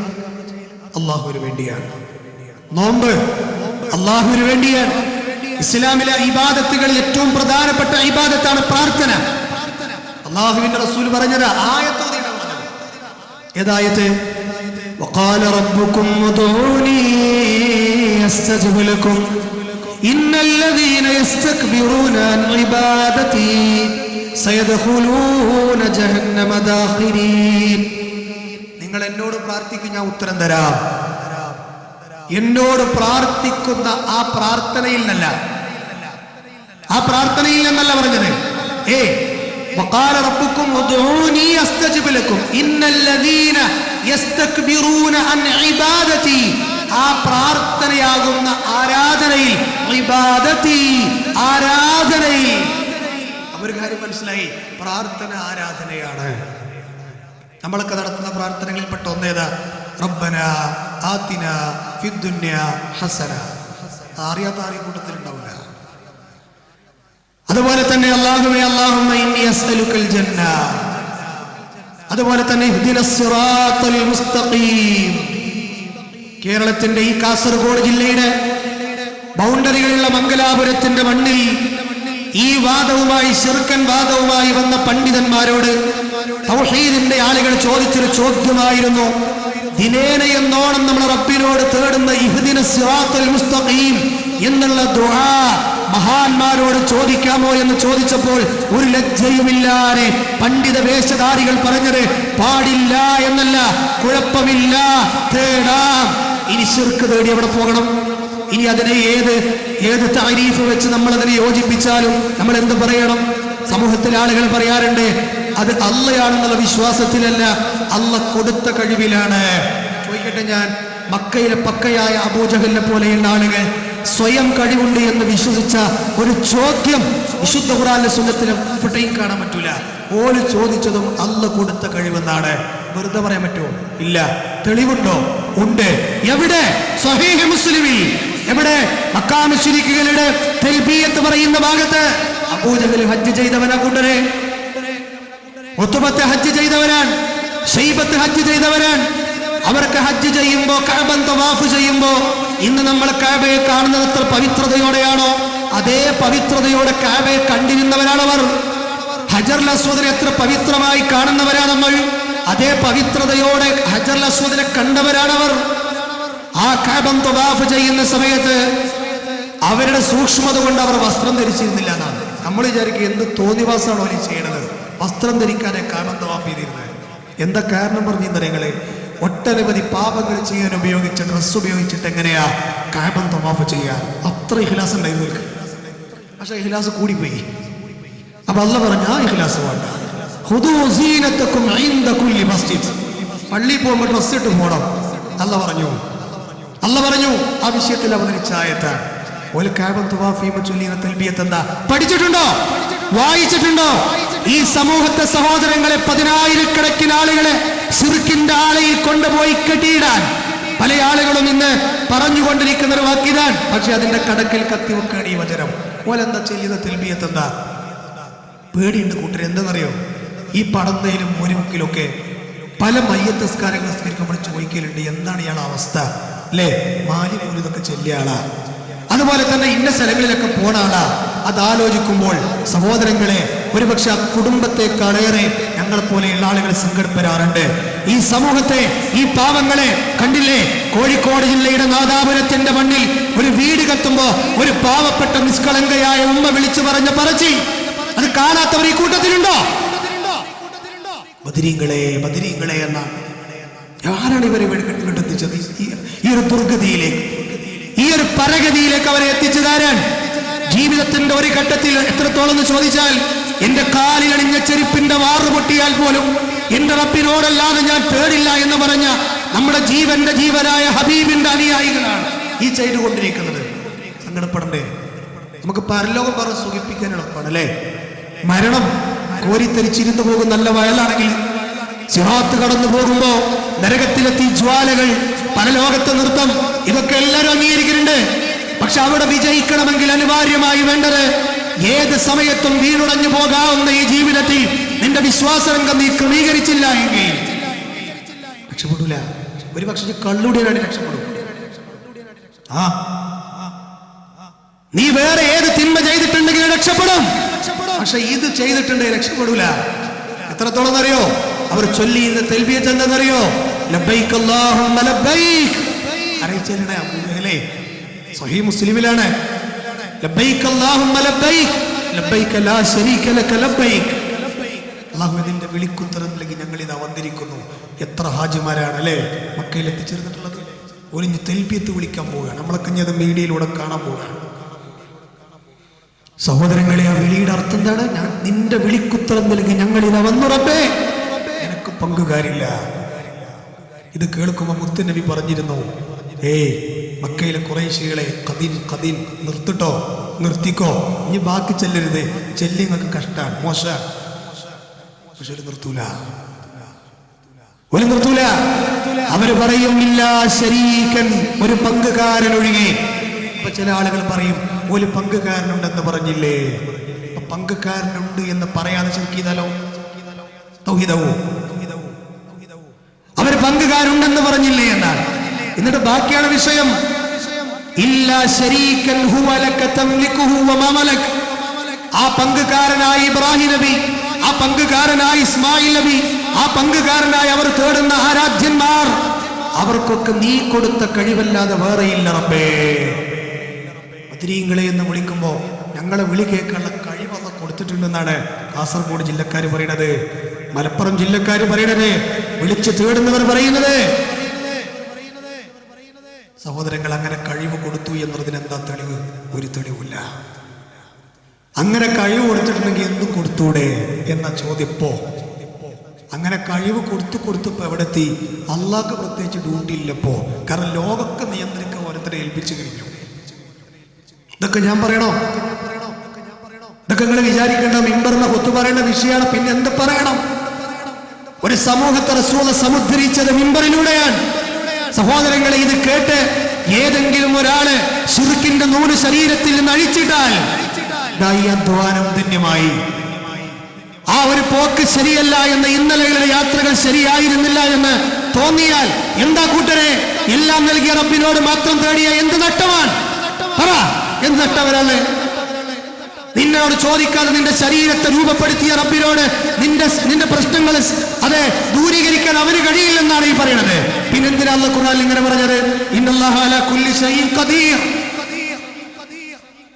അള്ളാഹുവിന് വേണ്ടിയാണ്. നോമ്പ് അള്ളാഹുവിന് വേണ്ടിയാണ്. ഇസ്ലാമിലെ ഇബാദത്തുകളിൽ ഏറ്റവും പ്രധാനപ്പെട്ട ഇബാദത്താണ് പ്രാർത്ഥന. അള്ളാഹുവിന്റെ റസൂൽ പറഞ്ഞത് ആയത്തോടെയാണ് പറഞ്ഞത്. ഏതായത്ത്? വഖാല റബ്ബുകും ഉദൂനി അസ്തജിബ് ലക്കും ഇന്നല്ലദീന യസ്തക്ബിറൂന അൻ ഇബാദതി സയദ്ഖുലൂന ജഹന്നമ ദാഖിരീൻ. നിങ്ങൾ എന്നോട് പ്രാർത്ഥിക്കും, ഞാൻ ഉത്തരം തരാം. എന്നോട് പ്രാർത്ഥിക്കുന്ന ആ പ്രാർത്ഥനയിൽ നിന്നല്ല, ആ പ്രാർത്ഥനയിൽ നിന്നല്ല പറഞ്ഞത്. വഖാല റബ്ബുകും ഉദൂനി അസ്തജിബ് ലക്കും ഇന്നല്ലദീന യസ്തക്ബിറൂന അൻ ഇബാദതി. ആ പ്രാർത്ഥനയാകുന്ന ആരാധനയിൽ, ഇബാദതി ആരാധനയിൽ ഒരു കാര്യം മനസ്സിലായി, പ്രാർത്ഥന ആരാധനയാണ്. നമ്മളൊക്കെ നടത്തുന്ന പ്രാർത്ഥനകളിൽ പെട്ട ഒന്നേതാ? റബ്ബന ആതിന ഫിദ്ദുന്യ ഹസന. അറിയാത്ത ആരെയും കൂട്ടത്തിൽ ഉണ്ടാവില്ല. അതുപോലെ തന്നെ അല്ലാഹുവേ അല്ലാഹുമ്മ ഇന്നി അസ്അലുക്കൽ ജന്ന, അതുപോലെ തന്നെ ഇഹ്ദിനസ് സിറാത്തൽ മുസ്തഖീം. കേരളത്തിന്റെ ഈ കാസർഗോഡ് ജില്ലയുടെ ബൗണ്ടറികളുള്ള മംഗലാപുരത്തിന്റെ മണ്ണിൽ ഈ വാദവുമായി ശിർക്കൻ വാദവുമായി വന്ന പണ്ഡിതന്മാരോട് തൗഹീദിന്റെ ആളുകൾ ചോദിച്ചൊരു ചോദ്യമായിരുന്നു, ദിനേന എന്നോണം നമ്മൾ റബ്ബിനോട് തേടുന്ന ഇഹ്ദിനസ് സിറാത്തൽ മുസ്തഖീം എന്നുള്ള ദുആ മഹാന്മാരോട് ചോദിക്കാമോ എന്ന് ചോദിച്ചപ്പോൾ ഒരു ലജ്ജയുമില്ലാതെ പണ്ഡിത വേഷധാരികൾ പറഞ്ഞത് പാടില്ല എന്നല്ല, കുഴപ്പമില്ല, തേടാം. ഇനി ശിർക്ക് തേടി എവിടെ പോകണം? ഇനി അതിനെ ഏത് താരീഫ് വെച്ച് നമ്മൾ അതിനെ യോജിപ്പിച്ചാലും നമ്മൾ എന്ത് പറയണം? സമൂഹത്തിലെ ആളുകൾ പറയാറുണ്ട് അത് അള്ളയാണെന്നുള്ള വിശ്വാസത്തിലല്ല, അള്ള കൊടുത്ത കഴിവിലാണ്. ചോദിക്കട്ടെ, ഞാൻ മക്കയിലെ പക്കയായ അബൂജഹലിനെ പോലെയുള്ള ആളുകൾ സ്വയം കഴിവുണ്ട് എന്ന് വിശ്വസിച്ച ഒരു ചോദ്യം വിശുദ്ധ ഖുർആനിലെ സുന്നത്തിലും ഫുട്ടയും കാണാൻ പറ്റൂല. ഓല് ചോദിച്ചതും അള്ള കൊടുത്ത കഴിവെന്നാണ്. വെറുതെ പറയാൻ പറ്റുമോ? ഇല്ല. തെളിവുണ്ടോ? ഉണ്ട്. എവിടെ? സ്വഹീഹ് മുസ്ലിമിൽ. എവിടെ? മക്കാ മുശ്രിക്കുകളുടെ തൽബിയത്ത് പറയുന്ന ഭാഗത്ത് അബൂജഹൽ ഹജ്ജ് ചെയ്തവനാ കൂട്ടരെ, ഉത്ബത്ത് ഹജ്ജ് ചെയ്തവരാൻ, ശൈബത്ത് ഹജ്ജ് ചെയ്തവരാൻ. അവർക്ക് ഹജ്ജ് ചെയ്യുമ്പോ കഅബൻ തവാഫ് ചെയ്യുമ്പോ ഇന്ന് നമ്മൾ കഅബയെ കാണുന്നത് എത്ര പവിത്രതയോടെയാണോ അതേ പവിത്രതയോടെ കഅബയെ കണ്ടിരുന്നവരാണവർ. ഹജറുൽ അസ്വദിനെ എത്ര പവിത്രമായി കാണുന്നവരാണ് നമ്മൾ, അതേ പവിത്രതയോടെ ഹജറുൽ അസ്വദിനെ കണ്ടവരാണവർ. ആ കഅബൻ തവാഫ് ചെയ്യുന്ന സമയത്ത് അവരുടെ സൂക്ഷ്മത കൊണ്ട് അവർ വസ്ത്രം ധരിച്ചിരുന്നില്ല എന്നാണ്. നമ്മൾ വിചാരിക്കുക എന്ത് തോന്നിവാസമാണോ അവർ ചെയ്യണത്, വസ്ത്രം ധരിക്കാനെ കഅബൻ തവാഫ് ചെയ്തിരുന്നത്. എന്താ കാരണം പറഞ്ഞിരുന്നേ? ഒട്ടനവധി പാപങ്ങൾ ചെയ്യാൻ ഉപയോഗിച്ച ഡ്രസ്സ് ഉപയോഗിച്ചിട്ട് എങ്ങനെയാ കഅബൻ തവാഫ് ചെയ്യാൻ? അത്ര ഇഖ്ലാസ് ഉണ്ടായിരുന്നു. പക്ഷെ ഇഖ്ലാസ് കൂടിപ്പോയി. അപ്പൊ അല്ലാഹ് പറഞ്ഞ ആ ഇഖ്ലാസ് വേണ്ട. ഖുദൂ സീനതകും ഇൻദ കുല്ലി മസ്ജിദ്. പള്ളിയിൽ പോകുമ്പോൾ ഡ്രസ്സ് ഇട്ട് പോകണം അല്ലാഹ് പറഞ്ഞു. ആ വിഷയത്തിൽ അവതരിച്ച ആയത്താണ്. ഒരു കഅബൻ തവാഫ് ചെയ്യുമ്പോൾ ചൊല്ലിയ തൽബിയത്ത് എന്താ? പഠിച്ചിട്ടുണ്ടോ? വായിച്ചിട്ടുണ്ടോ? ഈ സമൂഹത്തെ സഹോദരങ്ങളെ 10,000-കണക്കിന് ആളുകളെ ശിർക്കിന്റെ ആലയിൽ കൊണ്ടുപോയി കെട്ടിയിടാൻ പല ആളുകളും ഇന്ന് പറഞ്ഞുകൊണ്ടിരിക്കുന്ന ഒരു വാക്കിതാണ്. പക്ഷെ അതിന്റെ കടക്കിൽ കത്തിവെക്കാണ് ഈ വചനം. ഓലെന്താ ചെല്ലുന്ന തൽബിയത്ത് എന്താ? പേടിയുണ്ട് കൂട്ടർ. എന്താണെന്നറിയോ? ഈ പടന്തയിലും മുരിമുക്കിലൊക്കെ പല മയ്യത്തസ്കാരങ്ങൾ സ്കരിക്കുമ്പോൾ ചോദിക്കലുണ്ട്, എന്താണ് ഇയാളുടെ അവസ്ഥ അല്ലേ? മാലി പോലും ഇതൊക്കെ ചെല്ലിയ ആളാ, അതുപോലെ തന്നെ ഇന്ന സ്ഥലങ്ങളിലൊക്കെ പോണ ആളാ. അതാലോചിക്കുമ്പോൾ സഹോദരങ്ങളെ, ഒരുപക്ഷെ ആ കുടുംബത്തെക്കാളേറെ ഞങ്ങളെപ്പോലെയുള്ള ആളുകൾ സങ്കടപ്പെടാറുണ്ട്. ഈ സമൂഹത്തെ, ഈ പാവങ്ങളെ കണ്ടില്ലേ? കോഴിക്കോട് ജില്ലയുടെ നാദാപുരത്തിന്റെ മണ്ണിൽ ഒരു വീട് കത്തുമ്പോ ഒരു പാവപ്പെട്ട നിഷ്കളങ്കയായ ഉമ്മ വിളിച്ചു പറഞ്ഞ പറച്ചി, അത് കാണാത്തവർ ഈ കൂട്ടത്തിലുണ്ടോ? ബദരീങ്ങളെ എന്ന ആരാണ് ഇവരെ എത്തിച്ചത്? ഈ ഒരു ദുർഗതിയിലേക്ക്, ഈ ഒരു പരഗതിയിലേക്ക് അവരെ എത്തിച്ചതാരാൻ? ജീവിതത്തിന്റെ ഒരു ഘട്ടത്തിൽ എത്രത്തോളം എന്ന് ചോദിച്ചാൽ, എന്റെ കാലിലണിഞ്ഞ ചെരുപ്പിന്റെ വാറ് പൊട്ടിയാൽ പോലും എന്റെ റബ്ബിനോടല്ലാതെ ഞാൻ തേടില്ല എന്ന് പറഞ്ഞ നമ്മുടെ ജീവനായ ഹബീബിന്റെ അനുയായികളാണ് ഈ ചെയ്തുകൊണ്ടിരിക്കുന്നത്. സങ്കടപ്പെടണ്ടേ? നമുക്ക് പരലോകം പറഞ്ഞ് സുഖിപ്പിക്കാൻ എളുപ്പമാണ് അല്ലേ? മരണം കോരിത്തരിച്ചിരുന്നു പോകും നല്ല വയലാണെങ്കിൽ, സിറാത്ത് കടന്നു പോകുമ്പോ നരകത്തിലെത്തി ജ്വാലകൾ, പരലോകത്തെ നൃത്തം, ഇതൊക്കെ എല്ലാവരും അംഗീകരിക്കുന്നുണ്ട്. പക്ഷെ അവിടെ വിജയിക്കണമെങ്കിൽ അനിവാര്യമായി വേണ്ടത്, ഏത് സമയത്തും വീണുടഞ്ഞു പോകാവുന്ന ഈ ജീവിതത്തിൽ നിന്റെ വിശ്വാസരംഗം നീ ക്രമീകരിച്ചില്ല എങ്കിൽ രക്ഷപ്പെടൂല. ഒരു പക്ഷേ കള്ളുടിയാണ് രക്ഷപ്പെടും. നീ വേറെ ഏത് തിന്മ ചെയ്തിട്ടുണ്ടെങ്കിൽ രക്ഷപ്പെടും. പക്ഷെ ഇത് ചെയ്തിട്ടുണ്ടെങ്കിൽ രക്ഷപ്പെടൂല. എത്രത്തോളം അറിയോ? അവർ ചൊല്ലിയിരുന്ന തൽബിയത്ത് എന്താണെന്നറിയോ? ലബ്ബൈക് അല്ലാഹുമ്മ ലബ്ബൈക്. അറിയിച്ചല്ലേ അബൂജഹലേ? സ്വഹീഹ് മുസ്ലിമിലാണ്. ലബ്ബൈക് അല്ലാഹുമ്മ ലബ്ബൈക് ലബ്ബൈക ലാ ശരീക ലക ലബ്ബൈക്. അല്ലാഹു ഇതിന്റെ വിളിക്കുത്തരത്തിലേക്ക് ഞങ്ങൾ ഇതാ വന്നിരിക്കുന്നു. എത്ര ഹാജിമാരാണ് അല്ലേ മക്കയിൽ എത്തിച്ചേർന്നിട്ടുള്ളത്? ഒലിഞ്ഞ് തൽബിയത്ത് വിളിക്കാൻ പോവുകയാണ്. നമ്മളൊക്കെ അത് മീഡിയയിലൂടെ കാണാൻ പോവുകയാണ്. സഹോദരങ്ങളെ, ആ വിളിയുടെ അർത്ഥം എന്താണ്? ഞാൻ നിന്റെ വിളിക്കുത്തരം നൽകി ഞങ്ങളിതാ വന്നു റബ്ബേ, എനിക്ക് പങ്കുകാരില്ല. ഇത് കേൾക്കുമ്പോൾ മുത്തുനബി പറഞ്ഞിരുന്നു, മക്കയിലെ ഖുറൈശികളെ, ഖദീൻ നിർത്തിക്കോ, ഇനി ബാക്കി ചെല്ലരുത്, ചെല്ലിങ്ങൾക്ക് കഷ്ടാണ്, മോശമാണ്. പക്ഷെ ഒരു നിർത്തൂല. അവര് പറയും ഇല്ലാ ശരീകൻ, ഒരു പങ്കുകാരൻ ഒഴികെ. അപ്പൊ ചില ആളുകൾ പറയും ഒരു പങ്കുകാരനുണ്ടെന്ന് പറഞ്ഞില്ലേ, പങ്കുകാരനുണ്ട് എന്ന് പറയാതെ ശിർക്ക് ചെയ്താലോ? തൗഹീദാവോ? അവർ പങ്കുകാരുണ്ടെന്ന് പറഞ്ഞില്ലേ എന്നാൽ, എന്നിട്ട് ബാക്കിയാണ് വിഷയം. ഇല്ലാ ശരീകൻ ഹുവ ലക തംലികുഹു വമാ മലക്. ആ പങ്കുകാരനായ ഇബ്രാഹിം നബി, ആ പങ്കുകാരനായ ഇസ്മായിൽ നബി, ആ പങ്കുകാരനായ അവർ തേടുന്ന ആരാധ്യന്മാർ, അവർക്കൊക്കെ നീ കൊടുത്ത കഴിവല്ലാതെ വേറെയില്ല റബ്ബേ. ബദരീങ്ങളെ എന്ന് വിളിക്കുമ്പോ ഞങ്ങളെ വിളി കേൾക്കാനുള്ള കഴിവൊക്കെ കൊടുത്തിട്ടുണ്ടെന്നാണ് കാസർഗോഡ് ജില്ലക്കാർ പറയുന്നത്, മലപ്പുറം ജില്ലക്കാർ പറയുന്നത്, വിളിച്ചു തേടുന്നവർ പറയുന്നത്. സഹോദരങ്ങൾ, അങ്ങനെ കഴിവ് കൊടുത്തു എന്നതിന് എന്താ തെളിവ്? ഒരു തെളിവില്ല. അങ്ങനെ കഴിവ് കൊടുത്തിട്ടുണ്ടെങ്കിൽ എന്തും കൊടുത്തൂടെ എന്ന ചോദ്യപ്പോ, അങ്ങനെ കഴിവ് കൊടുത്തപ്പോ എവിടെ എത്തി? അള്ളാഹ്ക്ക് പ്രത്യേകിച്ച് ഡ്യൂട്ടി ഇല്ലപ്പോ. കാരണം ലോകമൊക്കെ നിയന്ത്രിക്കാൻ ഓരോരുത്തരെ ഏൽപ്പിച്ചു കഴിഞ്ഞു. ഇതൊക്കെ ഞാൻ പറയണോ? ഇതൊക്കെ നിങ്ങൾ വിചാരിക്കേണ്ട മിമ്പറിനെ ഒത്തു പറയേണ്ട വിഷയമാണ്. പിന്നെ എന്ത് പറയണം? ഒരു സമൂഹത്തെ റസൂൽ സമുദ്ധരിച്ചത് മിമ്പറിലൂടെയാണ്. സഹോദരങ്ങളെ, ഇത് കേട്ട് ഏതെങ്കിലും ഒരാള് ശിർക്കിന്റെ നൂല് ശരീരത്തിൽ നിന്ന് അഴിച്ചിട്ടാൽ ഈ അധ്വാനം ധന്യമായി. ആ ഒരു പോക്ക് ശരിയല്ല എന്ന്, ഇന്നലെയുടെ യാത്രകൾ ശരിയായിരുന്നില്ല എന്ന് തോന്നിയാൽ എന്താ കൂട്ടരെ? എല്ലാം നൽകിയ റബ്ബിനോട് മാത്രം തേടിയ എന്ത് നഷ്ടമാണ്? പറ, എന്ത് നഷ്ടവരാണ്? നിന്നോട് ചോദിക്കാതെ നിന്റെ ശരീരത്തെ രൂപപ്പെടുത്തിയ റബ്ബിനോട് നിന്റെ പ്രശ്നങ്ങൾ അതെ ദൂരീകരിക്കാൻ അവന് കഴിയില്ലെന്നാണ് ഈ പറയുന്നത്. പിന്നെന്തിനാ അല്ലാഹു ഖുർആനിൽ ഇങ്ങനെ പറഞ്ഞത്? ഇന്നല്ലാഹ അലാ കുല്ലി ഷൈഇൻ ഖദീർ.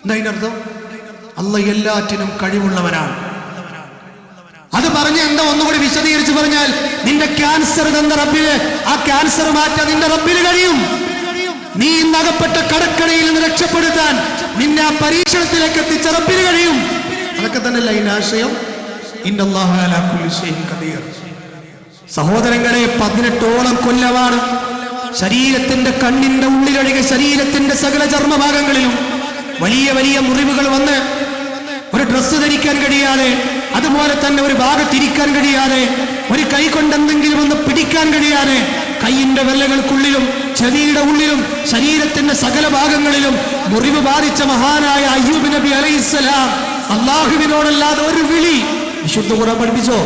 എന്താ ഇതിനർത്ഥം? അല്ലാഹു എല്ലാറ്റിനും കഴിവുള്ളവനാണ്. അത് പറഞ്ഞ എന്താ ഒന്നുകൂടി വിശദീകരിച്ച് പറഞ്ഞാൽ, നിന്റെ ക്യാൻസർ തന്ന റബ്ബിന് ആ ക്യാൻസർ മാറ്റാൻ നിന്റെ റബ്ബിന് കഴിയും. നീ ഇന്നകപ്പെട്ട കടക്കടയിൽ നിന്ന് രക്ഷപ്പെടുത്താൻ നിന്നെ ആ പരീക്ഷണത്തിലേക്ക് എത്തിച്ച റബ്ബിന് കഴിയും. അതൊക്കെ തന്നെയല്ല ഇതിന്റെ ആശയം. ഇന്നല്ലാഹു അലാ കുല്ലി ഷൈഇൻ ഖദീർ. സഹോദരങ്ങളെ, 18ഓളം കൊല്ലമാണ് ശരീരത്തിന്റെ കണ്ണിന്റെ ഉള്ളിലൊഴികെ ശരീരത്തിന്റെ സകല ചർമ്മഭാഗങ്ങളിലും വലിയ വലിയ മുറിവുകൾ വന്ന് ഒരു ഡ്രസ്സ് ധരിക്കാൻ കഴിയാതെ, അതുപോലെ തന്നെ ഒരു ഭാഗത്തിരിക്കാൻ കഴിയാതെ, ഒരു കൈ കൊണ്ട് എന്തെങ്കിലും ഒന്ന് പിടിക്കാൻ കഴിയാതെ, കൈയിന്റെ വെല്ലകൾക്കുള്ളിലും ചെവിയുടെ ഉള്ളിലും ശരീരത്തിന്റെ സകല ഭാഗങ്ങളിലും മുറിവ് ബാധിച്ച മഹാനായ അയ്യൂബ് നബി അലൈഹിസ്സലാം അള്ളാഹുവിനോടല്ലാതെ ഒരു വിളി വിശുദ്ധ ഖുർആൻ പഠിപ്പിച്ചോ?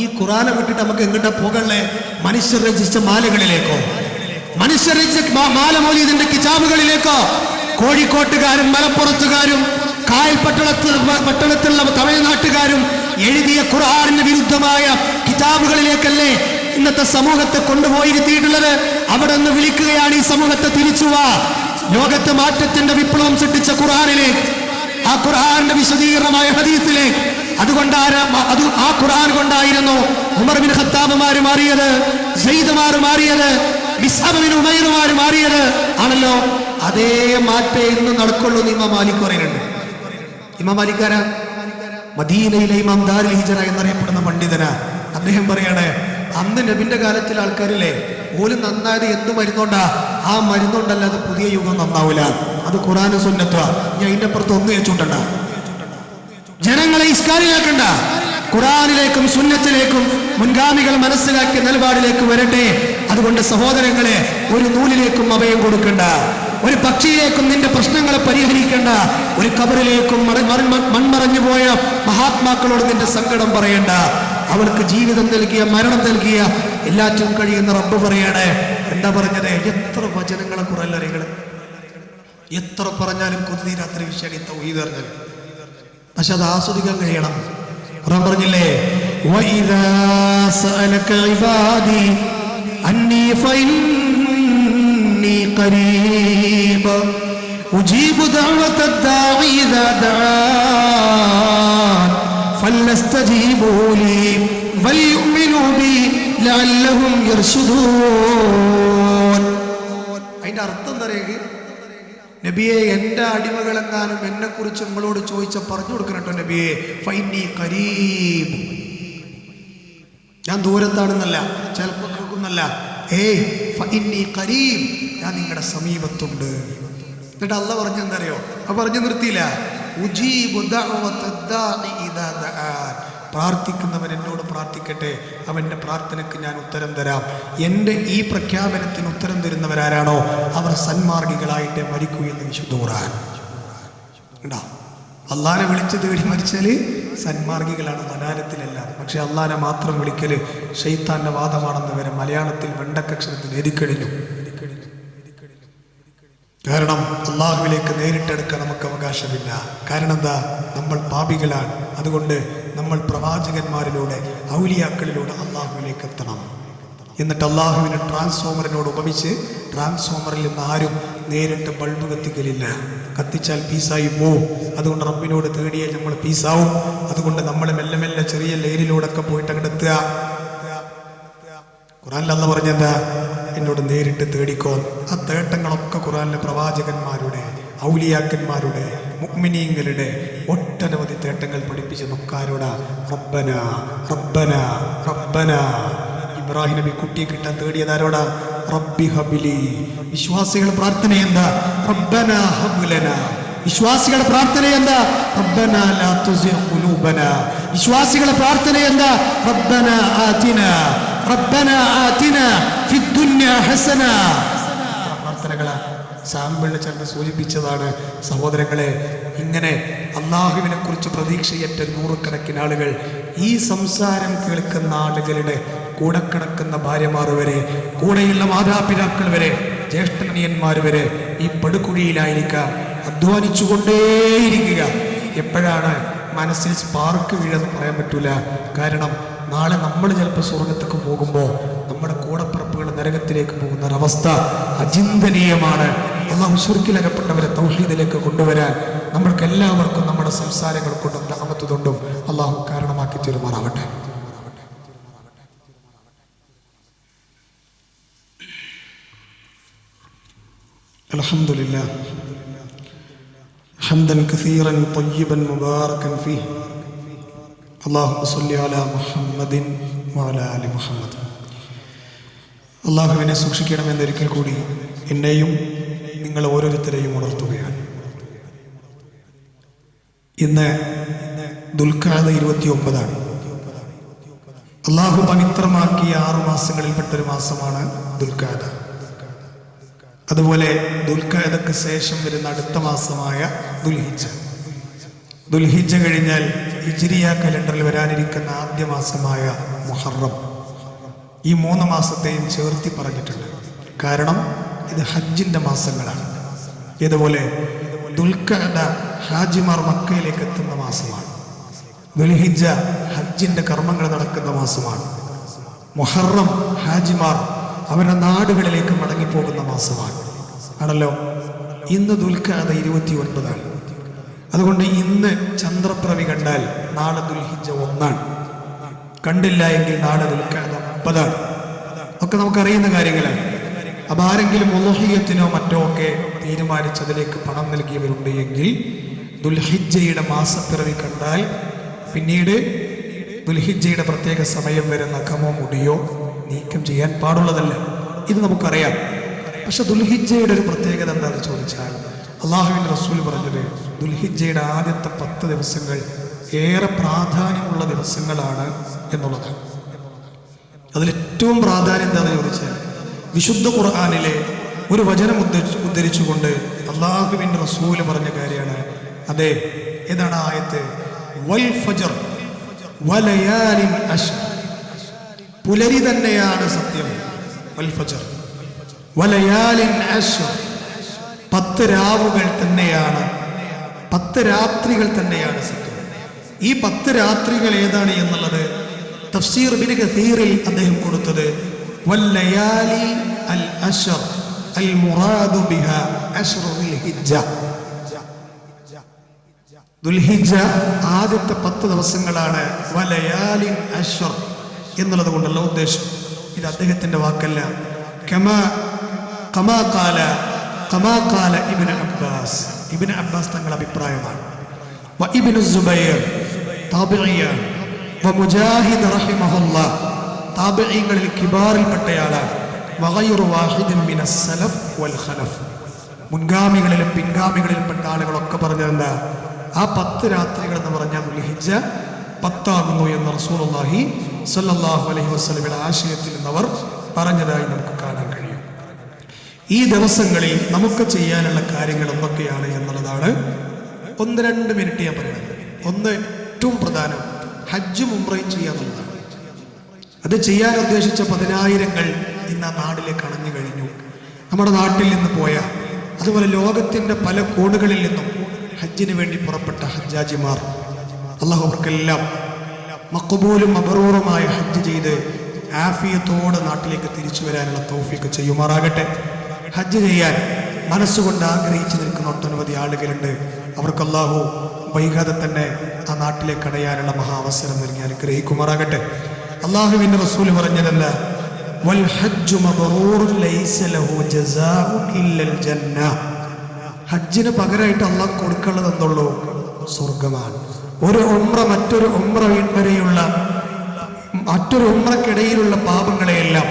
ഈ ഖുർആനെ വിട്ടിട്ട് നമുക്ക് എങ്ങോട്ടാ പോകണ്ടേ? മനുഷ്യർ രചിച്ച മാലകളിലേക്കോ, മനുഷ്യർ രചിച്ച മാല മൗലീദിന്റെ കിതാബുകളിലേക്കോ? കോഴിക്കോട്ടുകാരും മലപ്പുറത്തുകാരും കായൽ പട്ടണത്തിലുള്ള തമിഴ്നാട്ടുകാരും എഴുതിയ ഖുർആനിന് വിരുദ്ധമായ കിതാബുകളിലേക്കല്ലേ ഇന്നത്തെ സമൂഹത്തെ കൊണ്ടുപോയിരുത്തിയിട്ടുള്ളത്? അവിടെ നിന്ന് വിളിക്കുകയാണ് ഈ സമൂഹത്തെ തിരിച്ചുവാ, ലോകത്തെ മാറ്റത്തിന്റെ വിപ്ലവം സൃഷ്ടിച്ച ഖുർആനിലേക്ക്, ആ ഖുർആന്റെ വിശദീകരണമായ ഹദീസിലേക്ക്. അതുകൊണ്ട് ആ ഖുർആൻ കൊണ്ടായിരുന്നു ഉമർ ബിൻ ഖത്താബുമാര് മാറിയത്, സയ്യിദ്മാർ മാറിയത്, മിസ്അബ് ബിൻ ഉമൈർ മാറിയത് ആണല്ലോ. അതേ മാറ്റേ ഇന്ന് നടക്കുള്ളൂ എന്ന് ഇമാം മാലിക് പറയുന്നുണ്ട്. ഇമാം മാലിക്കാരാ? മദീനയിലെ ഇമാം ദാരുൽ ഹിജ്റ എന്നറിയപ്പെടുന്ന പണ്ഡിതനാ. അദ്ദേഹം പറയാണ്, അന്ന് നബിന്റെ കാലത്തിലെ ആൾക്കാരില്ലേ, ഓല് നന്നായത് എന്ത് മരുന്നുണ്ടാ? ആ മരുന്നുണ്ടല്ലാതെ പുതിയ യുഗം നന്നാവൂല. അത് ഖുർആനും സുന്നത്തുവാ. ഞാൻ ഇതിന്റെ അപ്പുറത്ത് ഒന്നും വെച്ചുകൊണ്ടണ്ട. ജനങ്ങളെ ഇസ്കാരിലാക്കണ്ട, ഖുർആനിലേക്കും സുന്നത്തിലേക്കും മുൻഗാമികൾ മനസ്സിലാക്കിയ നിലപാടിലേക്ക് വരട്ടെ. അതുകൊണ്ട് സഹോദരങ്ങളെ, ഒരു നൂലിലേക്കും അഭയം കൊടുക്കണ്ട, ഒരു പക്ഷിയിലേക്കും നിന്റെ പ്രശ്നങ്ങളെ പരിഹരിക്കണ്ട, ഒരു ഖബറിലേക്കും മൺമറഞ്ഞു പോയ മഹാത്മാക്കളോട് നിന്റെ സങ്കടം പറയണ്ട. അവർക്ക് ജീവിതം നൽകിയ, മരണം നൽകിയ, എല്ലാറ്റും കഴിയുന്ന റബ്ബ് പറയാണ്. എന്താ പറഞ്ഞത്? എത്ര വചനങ്ങളെ ഖുർആനിൽ എത്ര പറഞ്ഞാലും കൊതിരാത്രി വിഷയം തൗഹീദ് പറഞ്ഞാൽ. പക്ഷെ അത് ആസ്വദിക്കാൻ കഴിയണം. ഖുർആൻ പറഞ്ഞില്ലേ, വഇദാ സഅലക ഇബാദി അന്നി ഫഇന്നി ഖരീബ് ഉജീബു ദഅവത ദാഇ ഇദാ ദഅാൻ ഫലസ്തജീബൂ ലി വൽയുമിനൂ ബി ലഅല്ലഹും യർശുദൂൻ. അതിന്റെ അർത്ഥം എന്താ അറിയുക? നബിയെ, എൻ്റെ അടിമകളെങ്ങാനും എന്നെ കുറിച്ച് നിങ്ങളോട് ചോദിച്ച പറഞ്ഞു കൊടുക്കണം കേട്ടോ നബിയെ. ഫൈനി കരീബ്, ഞാൻ ദൂരത്താണെന്നല്ല, ചിലപ്പോൾ കേൾക്കുന്നല്ല. ഫൈനി കരീബ്, ഞാൻ നിങ്ങളുടെ സമീപത്തുണ്ട്. എന്നിട്ട് അള്ളാഹ് പറഞ്ഞ എന്താ അറിയോ? അത് പറഞ്ഞു നിർത്തിയില്ല. ഉജീബു ദഅവത ദാഇ ഇദാ ദഅാൻ, പ്രാർത്ഥിക്കുന്നവൻ എന്നോട് പ്രാർത്ഥിക്കട്ടെ, അവൻ്റെ പ്രാർത്ഥനയ്ക്ക് ഞാൻ ഉത്തരം തരാം. എൻ്റെ ഈ പ്രഖ്യാപനത്തിന് ഉത്തരം തരുന്നവരാരാണോ അവർ സന്മാർഗികളായിട്ട് മരിക്കൂ എന്ന് വിശുദ്ധ ഖുർആൻ. ഉണ്ടോ? അള്ളാനെ വിളിച്ച് തേടി മരിച്ചാൽ സന്മാർഗികളാണ്, ദലാലത്തിലല്ല. പക്ഷെ അള്ളാനെ മാത്രം വിളിക്കൽ ശൈത്താന്റെ വാദമാണെന്ന് വരെ മലയാളത്തിൽ വെണ്ടക്കക്ഷരത്തിൽ എഴുതിക്കഴിഞ്ഞു. കാരണം അള്ളാഹുവിലേക്ക് നേരിട്ടെടുക്കാൻ നമുക്ക് അവകാശമില്ല. കാരണം എന്താ? നമ്മൾ പാപികളാണ്. അതുകൊണ്ട് നമ്മൾ പ്രവാചകന്മാരിലൂടെ ഔലിയാക്കളിലൂടെ അള്ളാഹുവിലേക്ക് എത്തണം. എന്നിട്ട് അള്ളാഹുവിനെ ട്രാൻസ്ഫോമറിനോട് ഉപമിച്ച്, ട്രാൻസ്ഫോമറിൽ നിന്ന് ആരും നേരിട്ട് ബൾബ് കത്തിക്കലില്ല, കത്തിച്ചാൽ പീസായി പോവും. അതുകൊണ്ട് റബ്ബിനോട് തേടിയാൽ നമ്മൾ പീസാവും. അതുകൊണ്ട് നമ്മൾ മെല്ലെ മെല്ലെ ചെറിയ ലൈനിലൂടെ ഒക്കെ പോയിട്ട് അങ്ങോട്ട് എത്തുക. ഖുർആനിൽ അല്ലാഹ് പറഞ്ഞെന്താ? എന്നോട് നേരിട്ട് തേടിക്കോ. ആ തേട്ടങ്ങളൊക്കെ ഖുർആനിലെ പ്രവാചകന്മാരുടെ, ഔലിയാക്കന്മാരുടെ, മുഅ്മിനീങ്ങളുടെ ഒട്ടനവധി തേട്ടങ്ങൾ പഠിപ്പിച്ച നൊക്കാരോടാ. റബ്ബന റബ്ബന റബ്ബന. ഇബ്രാഹിം നബി കുട്ടിയെ കിട്ടാൻ തേടിയതാരോടാ? റബ്ബി ഹബ്ലി. വിശ്വാസികളുടെ പ്രാർത്ഥന എന്താ? റബ്ബന ഹബ് ലനാ. വിശ്വാസികളുടെ പ്രാർത്ഥന എന്താ? റബ്ബന ലാ തുസിഗ് ഖുലൂബന. വിശ്വാസികളുടെ പ്രാർത്ഥന എന്താ? റബ്ബന ആതിന റബ്ബന ആതിന ഫിദ് ദുനിയ ഹസന. പ്രാർത്ഥനകളാ. സാമ്പിളിൽ ചേർന്ന് സൂചിപ്പിച്ചതാണ്. സഹോദരങ്ങളെ, ഇങ്ങനെ അള്ളാഹുവിനെ കുറിച്ച് പ്രതീക്ഷയേറ്റ നൂറുകണക്കിന് ആളുകൾ, ഈ സംസാരം കേൾക്കുന്ന ആളുകളുടെ കൂടെ കിടക്കുന്ന ഭാര്യമാർ വരെ, കൂടെയുള്ള മാതാപിതാക്കൾ വരെ, ജ്യേഷ്ഠനിയന്മാർ വരെ ഈ പടുകുഴിയിലായിരിക്കാം, അധ്വാനിച്ചുകൊണ്ടേയിരിക്കുക. എപ്പോഴാണ് മനസ്സിൽ സ്പാർക്ക് വീഴെന്ന് പറയാൻ പറ്റൂല. കാരണം നാളെ നമ്മൾ ചിലപ്പോൾ സ്വർഗത്തേക്ക് പോകുമ്പോൾ നമ്മുടെ കൂടപ്പിറപ്പുകൾ നരകത്തിലേക്ക് പോകുന്ന ഒരവസ്ഥ അചിന്തനീയമാണ്. അള്ളാഹു ശിർക്കിലകപ്പെട്ടവരെ തൗഹീദിലേക്ക് കൊണ്ടുവരാൻ നമ്മൾക്ക് എല്ലാവർക്കും നമ്മുടെ സംസാരങ്ങൾ കൊണ്ടും റഹ്മത്തുകൊണ്ടും അള്ളാഹു കാരണമാക്കി തീരുമാറാവട്ടെ. അൽഹംദുലില്ലാഹ് ഹംദൻ കസീറൻ ത്വയ്യിബൻ മുബാറകൻ ഫീഹ്. അല്ലാഹുമ്മ സ്വല്ലി അലാ മുഹമ്മദിൻ വഅലാ ആലി മുഹമ്മദ്. അള്ളാഹുവിനെ സൂക്ഷിക്കണമെന്നൊരിക്കൽ കൂടി എന്നെയും നിങ്ങൾ ഓരോരുത്തരെയും ഉണർത്തുകയാണ്. ഇന്ന് ദുൽഖഅദ 29. അള്ളാഹു പവിത്രമാക്കിയ 6 മാസങ്ങളിൽപ്പെട്ടൊരു മാസമാണ് ദുൽഖഅദ. അതുപോലെ ദുൽഖഅദക്ക് ശേഷം വരുന്ന അടുത്ത മാസമായ ദുൽഹിജ്ജ. ദുൽഹിജ്ജ കഴിഞ്ഞാൽ ഹിജ്രിയ കലണ്ടറിൽ വരാനിരിക്കുന്ന ആദ്യ മാസമായ മുഹറം. ഈ 3 മാസത്തെയും ചേർത്തി പറഞ്ഞിട്ടുണ്ട്. കാരണം ഇത് ഹജ്ജിന്റെ മാസങ്ങളാണ്. ഇതുപോലെ ദുൽഖഅദ ഹാജിമാർ മക്കയിലേക്ക് എത്തുന്ന മാസമാണ്. ദുൽഹിജ്ജ ഹജ്ജിന്റെ കർമ്മങ്ങൾ നടക്കുന്ന മാസമാണ്. മുഹറം ഹാജിമാർ അവരുടെ നാടുകളിലേക്ക് മടങ്ങിപ്പോകുന്ന മാസമാണ് ആണല്ലോ. ഇന്ന് ദുൽഖഅദ 29. അതുകൊണ്ട് ഇന്ന് ചന്ദ്രപ്രവി കണ്ടാൽ നാളെ ദുൽഹിജ്ജ 1. കണ്ടില്ല എങ്കിൽ നാളെ ദുൽഖഅദ 30. ഒക്കെ നമുക്കറിയുന്ന കാര്യങ്ങളാണ്. അപ്പം ആരെങ്കിലും ഉളുഹിയ്യത്തിനോ മറ്റോ ഒക്കെ തീരുമാനിച്ചതിലേക്ക് പണം നൽകിയവരുണ്ട് എങ്കിൽ ദുൽഹിജ്ജയുടെ മാസപ്പിറവി കണ്ടാൽ പിന്നീട് ദുൽഹിജ്ജയുടെ പ്രത്യേക സമയം വരെ നഖമോ മുടിയോ നീക്കം ചെയ്യാൻ പാടുള്ളതല്ല. ഇത് നമുക്കറിയാം. പക്ഷെ ദുൽഹിജ്ജയുടെ ഒരു പ്രത്യേകത എന്താണെന്ന് ചോദിച്ചാൽ, അള്ളാഹുവിൻ്റെ റസൂൽ പറഞ്ഞത് ദുൽഹിജ്ജയുടെ ആദ്യത്തെ 10 ദിവസങ്ങൾ ഏറെ പ്രാധാന്യമുള്ള ദിവസങ്ങളാണ് എന്നുള്ളതാണ്. അതിലേറ്റവും പ്രാധാന്യം എന്താണെന്ന് ചോദിച്ചാൽ, വിശുദ്ധ ഖുർആനിലെ ഒരു വചനം ഉദ്ധരിച്ചുകൊണ്ട് അള്ളാഹുവിൻ്റെ റസൂൽ പറഞ്ഞ കാര്യമാണ്. അതെ, ഏതാണ് ആയത്ത്? വൽ ഫജ്ർ വലയാലിൻ അശ്ർ. പുലരി തന്നെയാണ് സത്യം. വൽ ഫജ്ർ വലയാലിൻ അശ്ർ. 10 രാവുകൾ തന്നെയാണ്, 10 രാത്രികൾ തന്നെയാണ് സത്യം. ഈ 10 രാത്രികൾ ഏതാണ് എന്നുള്ളത് തഫ്സീർ ഇബ്നു കസീറിൽ അദ്ദേഹം കൊടുത്തത് വല്ലയാലി അൽ അശ്ർ അൽ മുറാദു ബിഹാ അശ്റുൽ ഹിജ്ജ. ദുൽഹിജ്ജ ആദ്യത്തെ 10 ദിവസങ്ങളാണ് വലയാലിൻ അശ്ർ എന്നുള്ളത് കൊണ്ടുള്ള ഉദ്ദേശം. ഇത് അദ്ദേഹത്തിന്റെ വാക്കല്ല. കമാ ഖാല ഇബ്നു അബ്ബാസ് തങ്ങളുടെ അഭിപ്രായമാണ്. ഇബ്നു സുബൈർ താബിഈൻ വമുജാഹിദ് റഹിമഹുല്ലാഹ് താബിഈങ്ങളിൽ കിബാറിൽപ്പെട്ടയാളാണ്. വഗൈറു വാഹിദിൻ മിനസ് സലഫ് വൽ ഖലഫ്. മുൻഗാമികളിലും പിൻഗാമികളിലും പെട്ട ആളുകളൊക്കെ പറഞ്ഞത് എന്താ? ആ 10 രാത്രികൾ എന്ന് പറഞ്ഞാൽ ദുൽഹിജ്ജ പത്താകുന്നു എന്ന് റസൂലുള്ളാഹി സ്വല്ലല്ലാഹു അലൈഹി വസല്ലമയുടെ ആശയത്തിൽ നിന്നവർ പറഞ്ഞതായി നമുക്ക് കാണാൻ കഴിയും. ഈ ദിവസങ്ങളിൽ നമുക്ക് ചെയ്യാനുള്ള കാര്യങ്ങൾ എന്തൊക്കെയാണ് എന്നുള്ളതാണ് 1-2 മിനിറ്റ് ഞാൻ പറയുന്നത്. ഒന്ന്, ഏറ്റവും പ്രധാനം ഹജ്ജും ഉംറയും ചെയ്യാന്നുള്ളതാണ്. അത് ചെയ്യാൻ ഉദ്ദേശിച്ച 10,000-ങ്ങൾ ഇന്ന് ആ നാട്ടിലേക്ക് അണഞ്ഞു കഴിഞ്ഞു. നമ്മുടെ നാട്ടിൽ നിന്ന് പോയ, അതുപോലെ ലോകത്തിൻ്റെ പല കോണുകളിൽ നിന്നും ഹജ്ജിന് വേണ്ടി പുറപ്പെട്ട ഹജ്ജാജിമാർ, അല്ലാഹു അവർക്കെല്ലാം മഖബൂലും മബ്റൂറുമായ ഹജ്ജ് ചെയ്ത് ആഫിയത്തോടെ നാട്ടിലേക്ക് തിരിച്ചു വരാനുള്ള തൗഫീഖ് ചെയ്യുമാറാകട്ടെ. ഹജ്ജ് ചെയ്യാൻ മനസ്സുകൊണ്ട് ആഗ്രഹിച്ചു നിൽക്കുന്ന ഒട്ടനവധി ആളുകളുണ്ട്. അവർക്ക് അല്ലാഹു വൈകാതെ തന്നെ ആ നാട്ടിലേക്ക് അടയാനുള്ള മഹാ അവസരം നൽകി അനുഗ്രഹിക്കുമാറാകട്ടെ. അല്ലാഹുവിൻ്റെ റസൂൽ പറഞ്ഞതല്ല, വൽ ഹജ്ജു മബ്റൂറുൻ ലൈസ ലഹു ജസാഉൻ ഇല്ലൽ ജന്ന. ഹജ്ജിന് പകരമായിട്ട് അല്ലാഹു കൊടുക്കാനുള്ളത് എന്തുള്ളൂ? സ്വർഗമാണ്. ഒരു ഉംറ മറ്റൊരു ഉംറ വരെയുള്ള മറ്റൊരു ഉംറക്കിടയിലുള്ള പാപങ്ങളെയെല്ലാം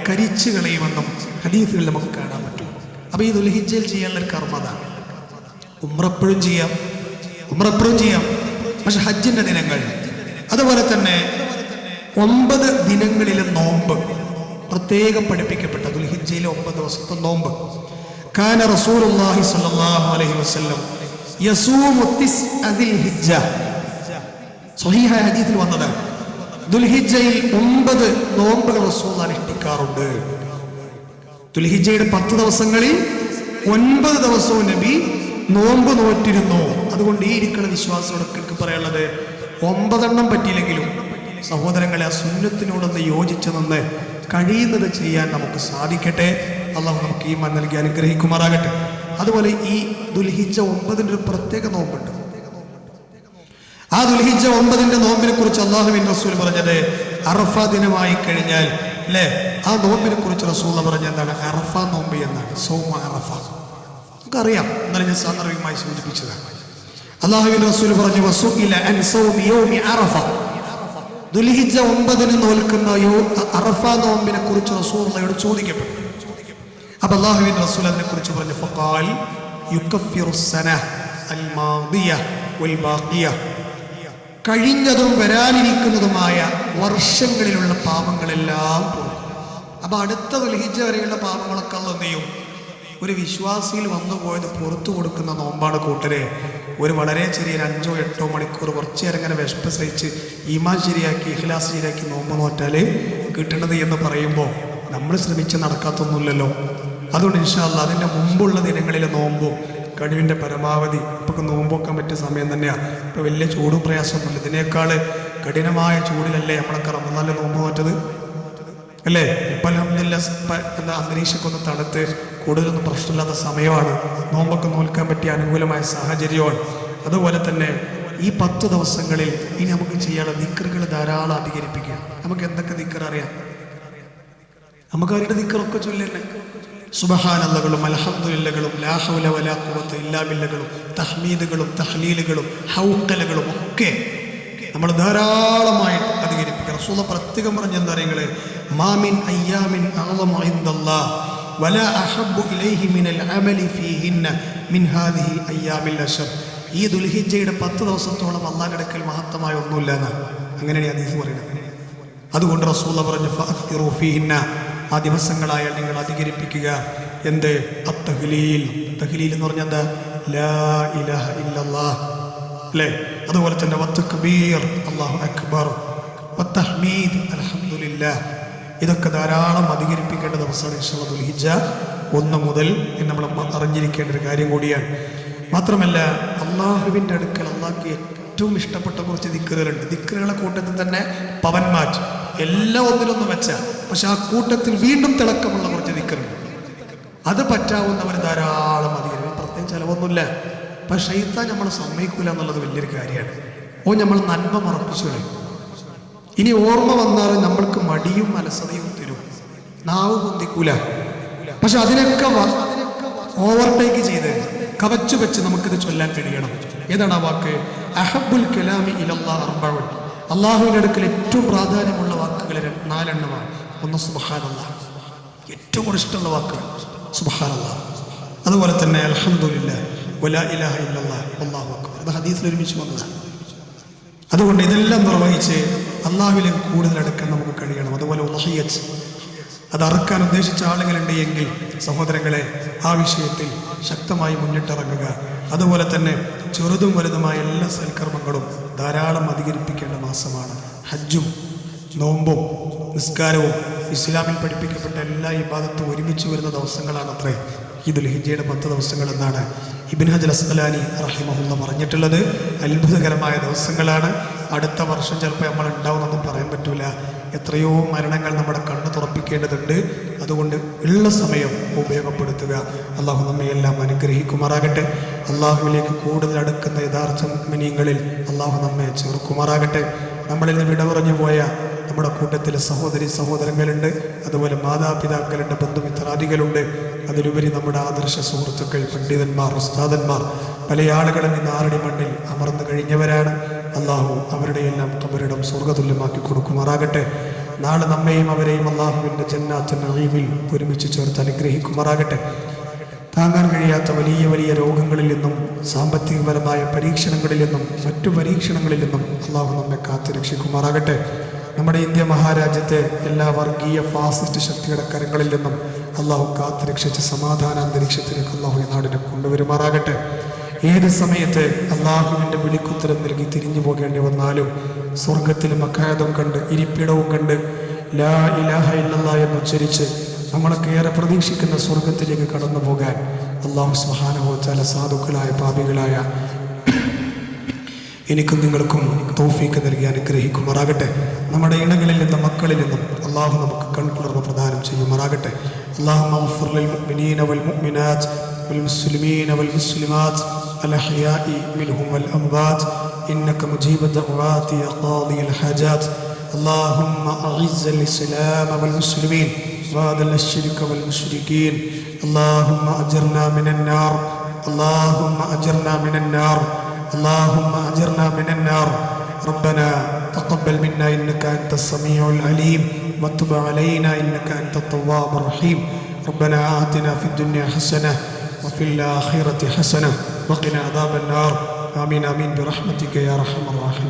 കരിച്ചു കളയുമെന്നും ഹദീസുകൾ നമുക്ക് കാണാൻ പറ്റും. അപ്പൊ ഈ ദുൽഹിജ്ജയിൽ ചെയ്യാനുള്ള ഒരു കർമ്മതാണ്. ഉംറ എപ്പോഴും ചെയ്യാം, പക്ഷെ ഹജ്ജിന്റെ ദിനങ്ങൾ, അതുപോലെ തന്നെ 9 ദിനങ്ങളിലെ നോമ്പ് പ്രത്യേകം പഠിപ്പിക്കപ്പെട്ട ദുൽഹിജ്ജയിലെ 9 ദിവസത്തെ നോമ്പ്. കാന റസൂലുള്ളാഹി സ്വല്ലല്ലാഹു അലൈഹി വസല്ലം യസൂമു തിസ്അ ദിൽഹിജ്ജ. സ്വഹീഹായ ഹദീസിൽ വന്നത് ദുൽഹിജ്ജയിൽ 9 നോമ്പുകൾ റസൂൽ അനുഷ്ഠിക്കാറുണ്ട്. ദുൽഹിജ്ജയുടെ 10 ദിവസങ്ങളിൽ 9 ദിവസവും നബി നോമ്പ് നോറ്റിരുന്നു. അതുകൊണ്ട് ഈ ഇരിക്കുന്ന വിശ്വാസത്തോടൊക്കെ എനിക്ക് പറയാനുള്ളത്, 9 പറ്റിയില്ലെങ്കിലും സഹോദരങ്ങളെ ആ സുന്നത്തിനോടൊന്ന് യോജിച്ചു നിന്ന് കഴിയുന്നത് ചെയ്യാൻ നമുക്ക് സാധിക്കട്ടെ. അല്ലാഹു നമുക്ക് ഈമാൻ നൽകി അനുഗ്രഹിക്കുമാറാകട്ടെ. അതുപോലെ ഈ ദുൽഹിജ്ജ 9 ഒരു പ്രത്യേക നോമ്പുണ്ട്. ആ ദുൽഹിജ്ജ 9 നോമ്പിനെ കുറിച്ച് അല്ലാഹുവിൻ്റെ റസൂൽ പറഞ്ഞത്, അറഫ ദിനമായി കഴിഞ്ഞാൽ അല്ലേ, ആ നോമ്പിനെ കുറിച്ച് റസൂൽ പറഞ്ഞ എന്താണ്? അറഫ നോമ്പ് എന്നാണ്. സൗമ അറഫ നമുക്കറിയാം, എന്നാലും ഞാൻ സാന്ദർഭികമായി സൂചിപ്പിച്ചതാണ്. അല്ലാഹുവിൻ്റെ റസൂൽ പറഞ്ഞു, വസുഇല അൻ സൗമി യൗമി അറഫ. ദുൽഹിജ്ജ 9 നോൽക്കുന്ന അറഫ നോമ്പിനെ കുറിച്ച് റസൂലുള്ളാഹിയോട് ചോദിക്കപ്പെട്ടു. അപ്പൊ അല്ലാഹുവിൻ്റെ റസൂൽ അതിനെ കുറിച്ച് പറഞ്ഞു, ഫഖാൽ യുകഫിറു സന അൽ മാദിയ വൽ ബാഖിയ. കഴിഞ്ഞതും വരാനിരിക്കുന്നതുമായ വർഷങ്ങളിലുള്ള പാപങ്ങളെല്ലാം പോകും. അപ്പൊ അടുത്ത ദുൽഹിജ്ജ വരെയുള്ള പാപങ്ങളൊക്കെ അല്ലാഹു എന്ത് ചെയ്യും? ഒരു വിശ്വാസിയിൽ വന്നു പോയത് പുറത്തു കൊടുക്കുന്ന നോമ്പാണ് കൂട്ടരെ. ഒരു വളരെ ചെറിയ 5-8 മണിക്കൂർ കുറച്ച് നേരം ഇങ്ങനെ വിശപ്പ് സഹിച്ച് ഈമാൻ ശരിയാക്കി ഇഖ്ലാസ് ശരിയാക്കി നോമ്പ് നോറ്റാല് കിട്ടണത് എന്ന് പറയുമ്പോൾ നമ്മൾ ശ്രമിച്ച് നടക്കാത്തൊന്നുമില്ലല്ലോ. അതുകൊണ്ട് ഇൻഷാ അല്ലാഹ് അതിൻ്റെ മുമ്പുള്ള ദിനങ്ങളിലെ നോമ്പും കഴിവിൻ്റെ പരമാവധി ഇപ്പൊക്കെ നോമ്പൊക്കാൻ പറ്റിയ സമയം തന്നെയാണ്. ഇപ്പൊ വലിയ ചൂടും പ്രയാസമൊന്നുമില്ല. ഇതിനേക്കാൾ കഠിനമായ ചൂടിലല്ലേ നമ്മളൊക്കെ റമദാനിൽ നോമ്പ് നോറ്റത് അല്ലേ? ഇപ്പം അൽഹംദുലില്ലാഹ് എന്താ അന്തരീക്ഷമൊക്കെ ഒന്ന് തണുത്ത് കൂടുതലൊന്നും പ്രശ്നമില്ലാത്ത സമയമാണ്. നോമ്പൊക്കെ നോൽക്കാൻ പറ്റിയ അനുകൂലമായ സാഹചര്യമാണ്. അതുപോലെ തന്നെ ഈ 10 ദിവസങ്ങളിൽ ഇനി നമുക്ക് ചെയ്യാനുള്ള ദിക്റുകൾ ധാരാളം അധികരിപ്പിക്കുക. നമുക്ക് എന്തൊക്കെ ദിക്ർ അറിയാം? നമുക്ക് അവരുടെ ദിക്റൊക്കെ ചൊല്ലുന്നെ സുബ്ഹാനല്ലാഹുകളും അൽഹംദുലില്ലകളും ലാ ഹൗല വലാ ഖുവത ഇല്ലാ ബില്ലകളും തഹ്മീദുകളും തഹ്ലീലുകളും ഹൗഖലകളും ഒക്കെ നമ്മൾ ധാരാളമായി അധികരിപ്പിക്കുക. റസൂൽ പ്രത്യേകം പറഞ്ഞെന്താ അറിയുന്നത്? മാമിൻ അയ്യാമിൻ അഅ്ളമു ഇൻദല്ലാഹ് വലാ അഹബ്ബു ഇലൈഹി മിനൽ അമലി ഫീഹിന്ന മിൻ ഹാദിഹിൽ അയ്യാമിൽ അശർ. ഈ ദുൽഹിജ്ജയുടെ 10 ദിവസത്തോളം അല്ലാഹുവിന്റെ അടുക്കൽ മഹത്തമായ ഒന്നുമില്ല എന്നാണ്. അങ്ങനെയാണ് ഹദീസ് പറയുന്നത്. അതുകൊണ്ട് റസൂൽ പറഞ്ഞു, ഫഅക്തിറു ഫീഹിന്ന, ആ ദിവസങ്ങളായാൽ നിങ്ങൾ അധികരിപ്പിക്കുക. എന്ത്? അത്തഹ്ലീൽ. തഹ്ലീൽ എന്ന് പറഞ്ഞാൽ എന്താ? ലാ ഇലാഹ ഇല്ലല്ലാഹ് അല്ലേ? അതുപോലെ തന്നെ വത്തക്ബീർ, അല്ലാഹു അക്ബർ, വത്തഹ്മീദ്, അൽഹംദുലില്ലാഹ്. ഇതൊക്കെ ധാരാളം അധികരിപ്പിക്കേണ്ട ദിവസമാണ് ഇൻഷാല്ലാഹ് ദുൽഹിജ്ജ 1 മുതൽ നമ്മൾ അറിഞ്ഞിരിക്കേണ്ട ഒരു കാര്യം കൂടിയാണ്. മാത്രമല്ല അള്ളാഹുവിൻ്റെ അടുക്കൽ അള്ളാഹ്ക്ക് ഏറ്റവും ഇഷ്ടപ്പെട്ട കുറച്ച് ദിക്റുകളുണ്ട്. ദിക്റുകളെ കൂട്ടത്തിൽ തന്നെ പവൻമാറ്റ് എല്ലാം ഒന്നിനൊന്നും വെച്ച, പക്ഷെ ആ കൂട്ടത്തിൽ വീണ്ടും തിളക്കമുള്ള കുറച്ച് ദിക്റുണ്ട്. അത് പറ്റാവുന്നവർ ധാരാളം അധികം, പ്രത്യേകം ചിലവൊന്നുമില്ല. പക്ഷെ ഷൈത്താൻ നമ്മളെ സമ്മതിക്കൂല എന്നുള്ളത് വലിയൊരു കാര്യമാണ്. നമ്മൾ നന്മ മറപ്പിച്ചു കളയും. ഇനി ഓർമ്മ വന്നാലും നമ്മൾക്ക് മടിയും അലസതയും തരും, നാവ് പൊന്തിക്കൂല. പക്ഷെ അതിനൊക്കെ ഓവർടേക്ക് ചെയ്ത് കവച്ചു വെച്ച് നമുക്കിത് ചൊല്ലാൻ കഴിയണം. ഏതാണ് ആ വാക്ക്? അഹബ്ബുൽ കലാമി ഇലല്ലാഹ് അർബഉൻ. അള്ളാഹുവിൻ്റെ അടുക്കൽ ഏറ്റവും പ്രാധാന്യമുള്ള വാക്കുകൾ 4 എണ്ണമാണ്. ഒന്ന് സുബ്ഹാനല്ലാഹ്, ഏറ്റവും കൂടുതൽ ഇഷ്ടമുള്ള വാക്ക് സുബ്ഹാനല്ലാഹ്. അതുപോലെ തന്നെ അൽഹംദുലില്ലാഹ്, വലാ ഇലാഹ ഇല്ലല്ലാഹ്, അല്ലാഹു അക്ബർ. അത് ഹദീസിൽ ഒരുമിച്ച് വന്നതാണ്. അതുകൊണ്ട് ഇതെല്ലാം നിർവഹിച്ച് അള്ളാഹുവിലേക്ക് കൂടുതൽ അടുക്കാൻ നമുക്ക് കഴിയണം. അതുപോലെ ഉളഹിയത്ത് അത് അറുക്കാൻ ഉദ്ദേശിച്ച ആളുകളുണ്ട് എങ്കിൽ സഹോദരങ്ങളെ ആ വിഷയത്തിൽ ശക്തമായി മുന്നിട്ടിറങ്ങുക. അതുപോലെ തന്നെ ചെറുതും വലുതുമായ എല്ലാ സൽക്കർമ്മങ്ങളും ധാരാളം അധികരിപ്പിക്കേണ്ട മാസമാണ്. ഹജ്ജും നോമ്പും നിസ്കാരവും ഇസ്ലാമിൽ പഠിപ്പിക്കപ്പെട്ട എല്ലാ ഇബാദത്തും ഒരുമിച്ച് വരുന്ന ദിവസങ്ങളാണ് അത്രേ ഈ ദുൽഹിജ്ജയുടെ 10 ദിവസങ്ങൾ എന്നാണ് ഇബ്നു ഹജർ അസ്ഖലാനി റഹിമഹുല്ല പറഞ്ഞിട്ടുള്ളത്. അത്ഭുതകരമായ ദിവസങ്ങളാണ്. അടുത്ത വർഷം ചിലപ്പോൾ നമ്മൾ ഉണ്ടാവുമെന്നൊന്നും പറയാൻ പറ്റൂല. എത്രയോ മരണങ്ങൾ നമ്മുടെ കണ്ണ് തുറപ്പിക്കേണ്ടതുണ്ട്. അതുകൊണ്ട് ഉള്ള സമയം ഉപയോഗപ്പെടുത്തുക. അള്ളാഹു നമ്മെ എല്ലാം അനുഗ്രഹിക്കുമാറാകട്ടെ. അള്ളാഹുവിലേക്ക് കൂടുതൽ അടുക്കുന്ന യഥാർത്ഥ മുഅ്മിനീങ്ങളിൽ അള്ളാഹു നമ്മെ ചേർക്കുമാറാകട്ടെ. നമ്മളിൽ നിന്ന് വിട പറഞ്ഞു പോയ നമ്മുടെ കൂട്ടത്തിൽ സഹോദരി സഹോദരങ്ങളുണ്ട്, അതുപോലെ മാതാപിതാക്കളുണ്ട്, ബന്ധുമിത്രാദികളുണ്ട്. അതിലുപരി നമ്മുടെ ആദർശ സുഹൃത്തുക്കൾ, പണ്ഡിതന്മാർ, ഉസ്താദന്മാർ, പല ആളുകളും ഇന്ന് ആറടി മണ്ണിൽ അമർന്നു കഴിഞ്ഞവരാണ്. അള്ളാഹു അവരുടെ എല്ലാം ഖബറിടം സ്വർഗ്ഗതുല്യമാക്കി കൊടുക്കുമാറാകട്ടെ. നാളെ നമ്മയും അവരെയും അള്ളാഹുവിൻ്റെ ജന്നാത്തുൽ നഈമിൽ ഒരുമിച്ച് ചേർത്ത് അനുഗ്രഹിക്കുമാറാകട്ടെ. താങ്ങാൻ കഴിയാത്ത വലിയ വലിയ രോഗങ്ങളിൽ നിന്നും സാമ്പത്തികപരമായ പരീക്ഷണങ്ങളിൽ നിന്നും മറ്റു പരീക്ഷണങ്ങളിൽ നിന്നും അള്ളാഹു നമ്മെ കാത്തുരക്ഷിക്കുമാറാകട്ടെ. നമ്മുടെ ഇന്ത്യ മഹാരാജ്യത്തെ എല്ലാ വർഗീയ ഫാസിസ്റ്റ് ശക്തിയുടെ കരങ്ങളിൽ നിന്നും അള്ളാഹു കാത്തുരക്ഷിച്ച് സമാധാന അന്തരീക്ഷത്തിലേക്ക് അള്ളാഹു ഈ നാടിനെ കൊണ്ടുവരുമാറാകട്ടെ. ഏത് സമയത്ത് അള്ളാഹുവിൻ്റെ വിളിക്കുത്തരം നൽകി തിരിഞ്ഞു പോകേണ്ടി വന്നാലും സ്വർഗത്തിലും മഖാദം കണ്ട് ഇരിപ്പിടവും കണ്ട് ലാ ഇലാഹ ഇല്ലല്ലാഹ് എന്ന് ഉച്ചരിച്ച് നമ്മളൊക്കെ ഏറെ പ്രതീക്ഷിക്കുന്ന സ്വർഗത്തിലേക്ക് കടന്നു പോകാൻ അള്ളാഹു സുബ്ഹാനഹു വ തആല സാധുക്കളായ പാപികളായ എനിക്കും നിങ്ങൾക്കും തൗഫീഖ് നൽകി അനുഗ്രഹിക്കുമാറാകട്ടെ. നമ്മുടെ ഇണകളിൽ നിന്നും മക്കളിൽ നിന്നും അള്ളാഹു നമുക്ക് കൺകുളിർമ പ്രദാനം ചെയ്യുമാറാകട്ടെ. اللهم اغفر للمؤمنين والمؤمنات والمسلمين والمسلمات الأحياء منهم والأموات إنك مجيب الدعوات يا قاضي الحاجات. اللهم أعز الإسلام والمسلمين وأذل الشرك والمشركين. اللهم أجرنا من النار. اللهم أجرنا من النار. اللهم أجرنا من النار. ربنا تقبل منا إنك أنت السميع العليم وتب علينا إنك أنت التواب الرحيم. ربنا آتنا في الدنيا حسنة وفي الآخرة حسنة وقنا عذاب النار. آمين آمين برحمتك يا أرحم الراحمين.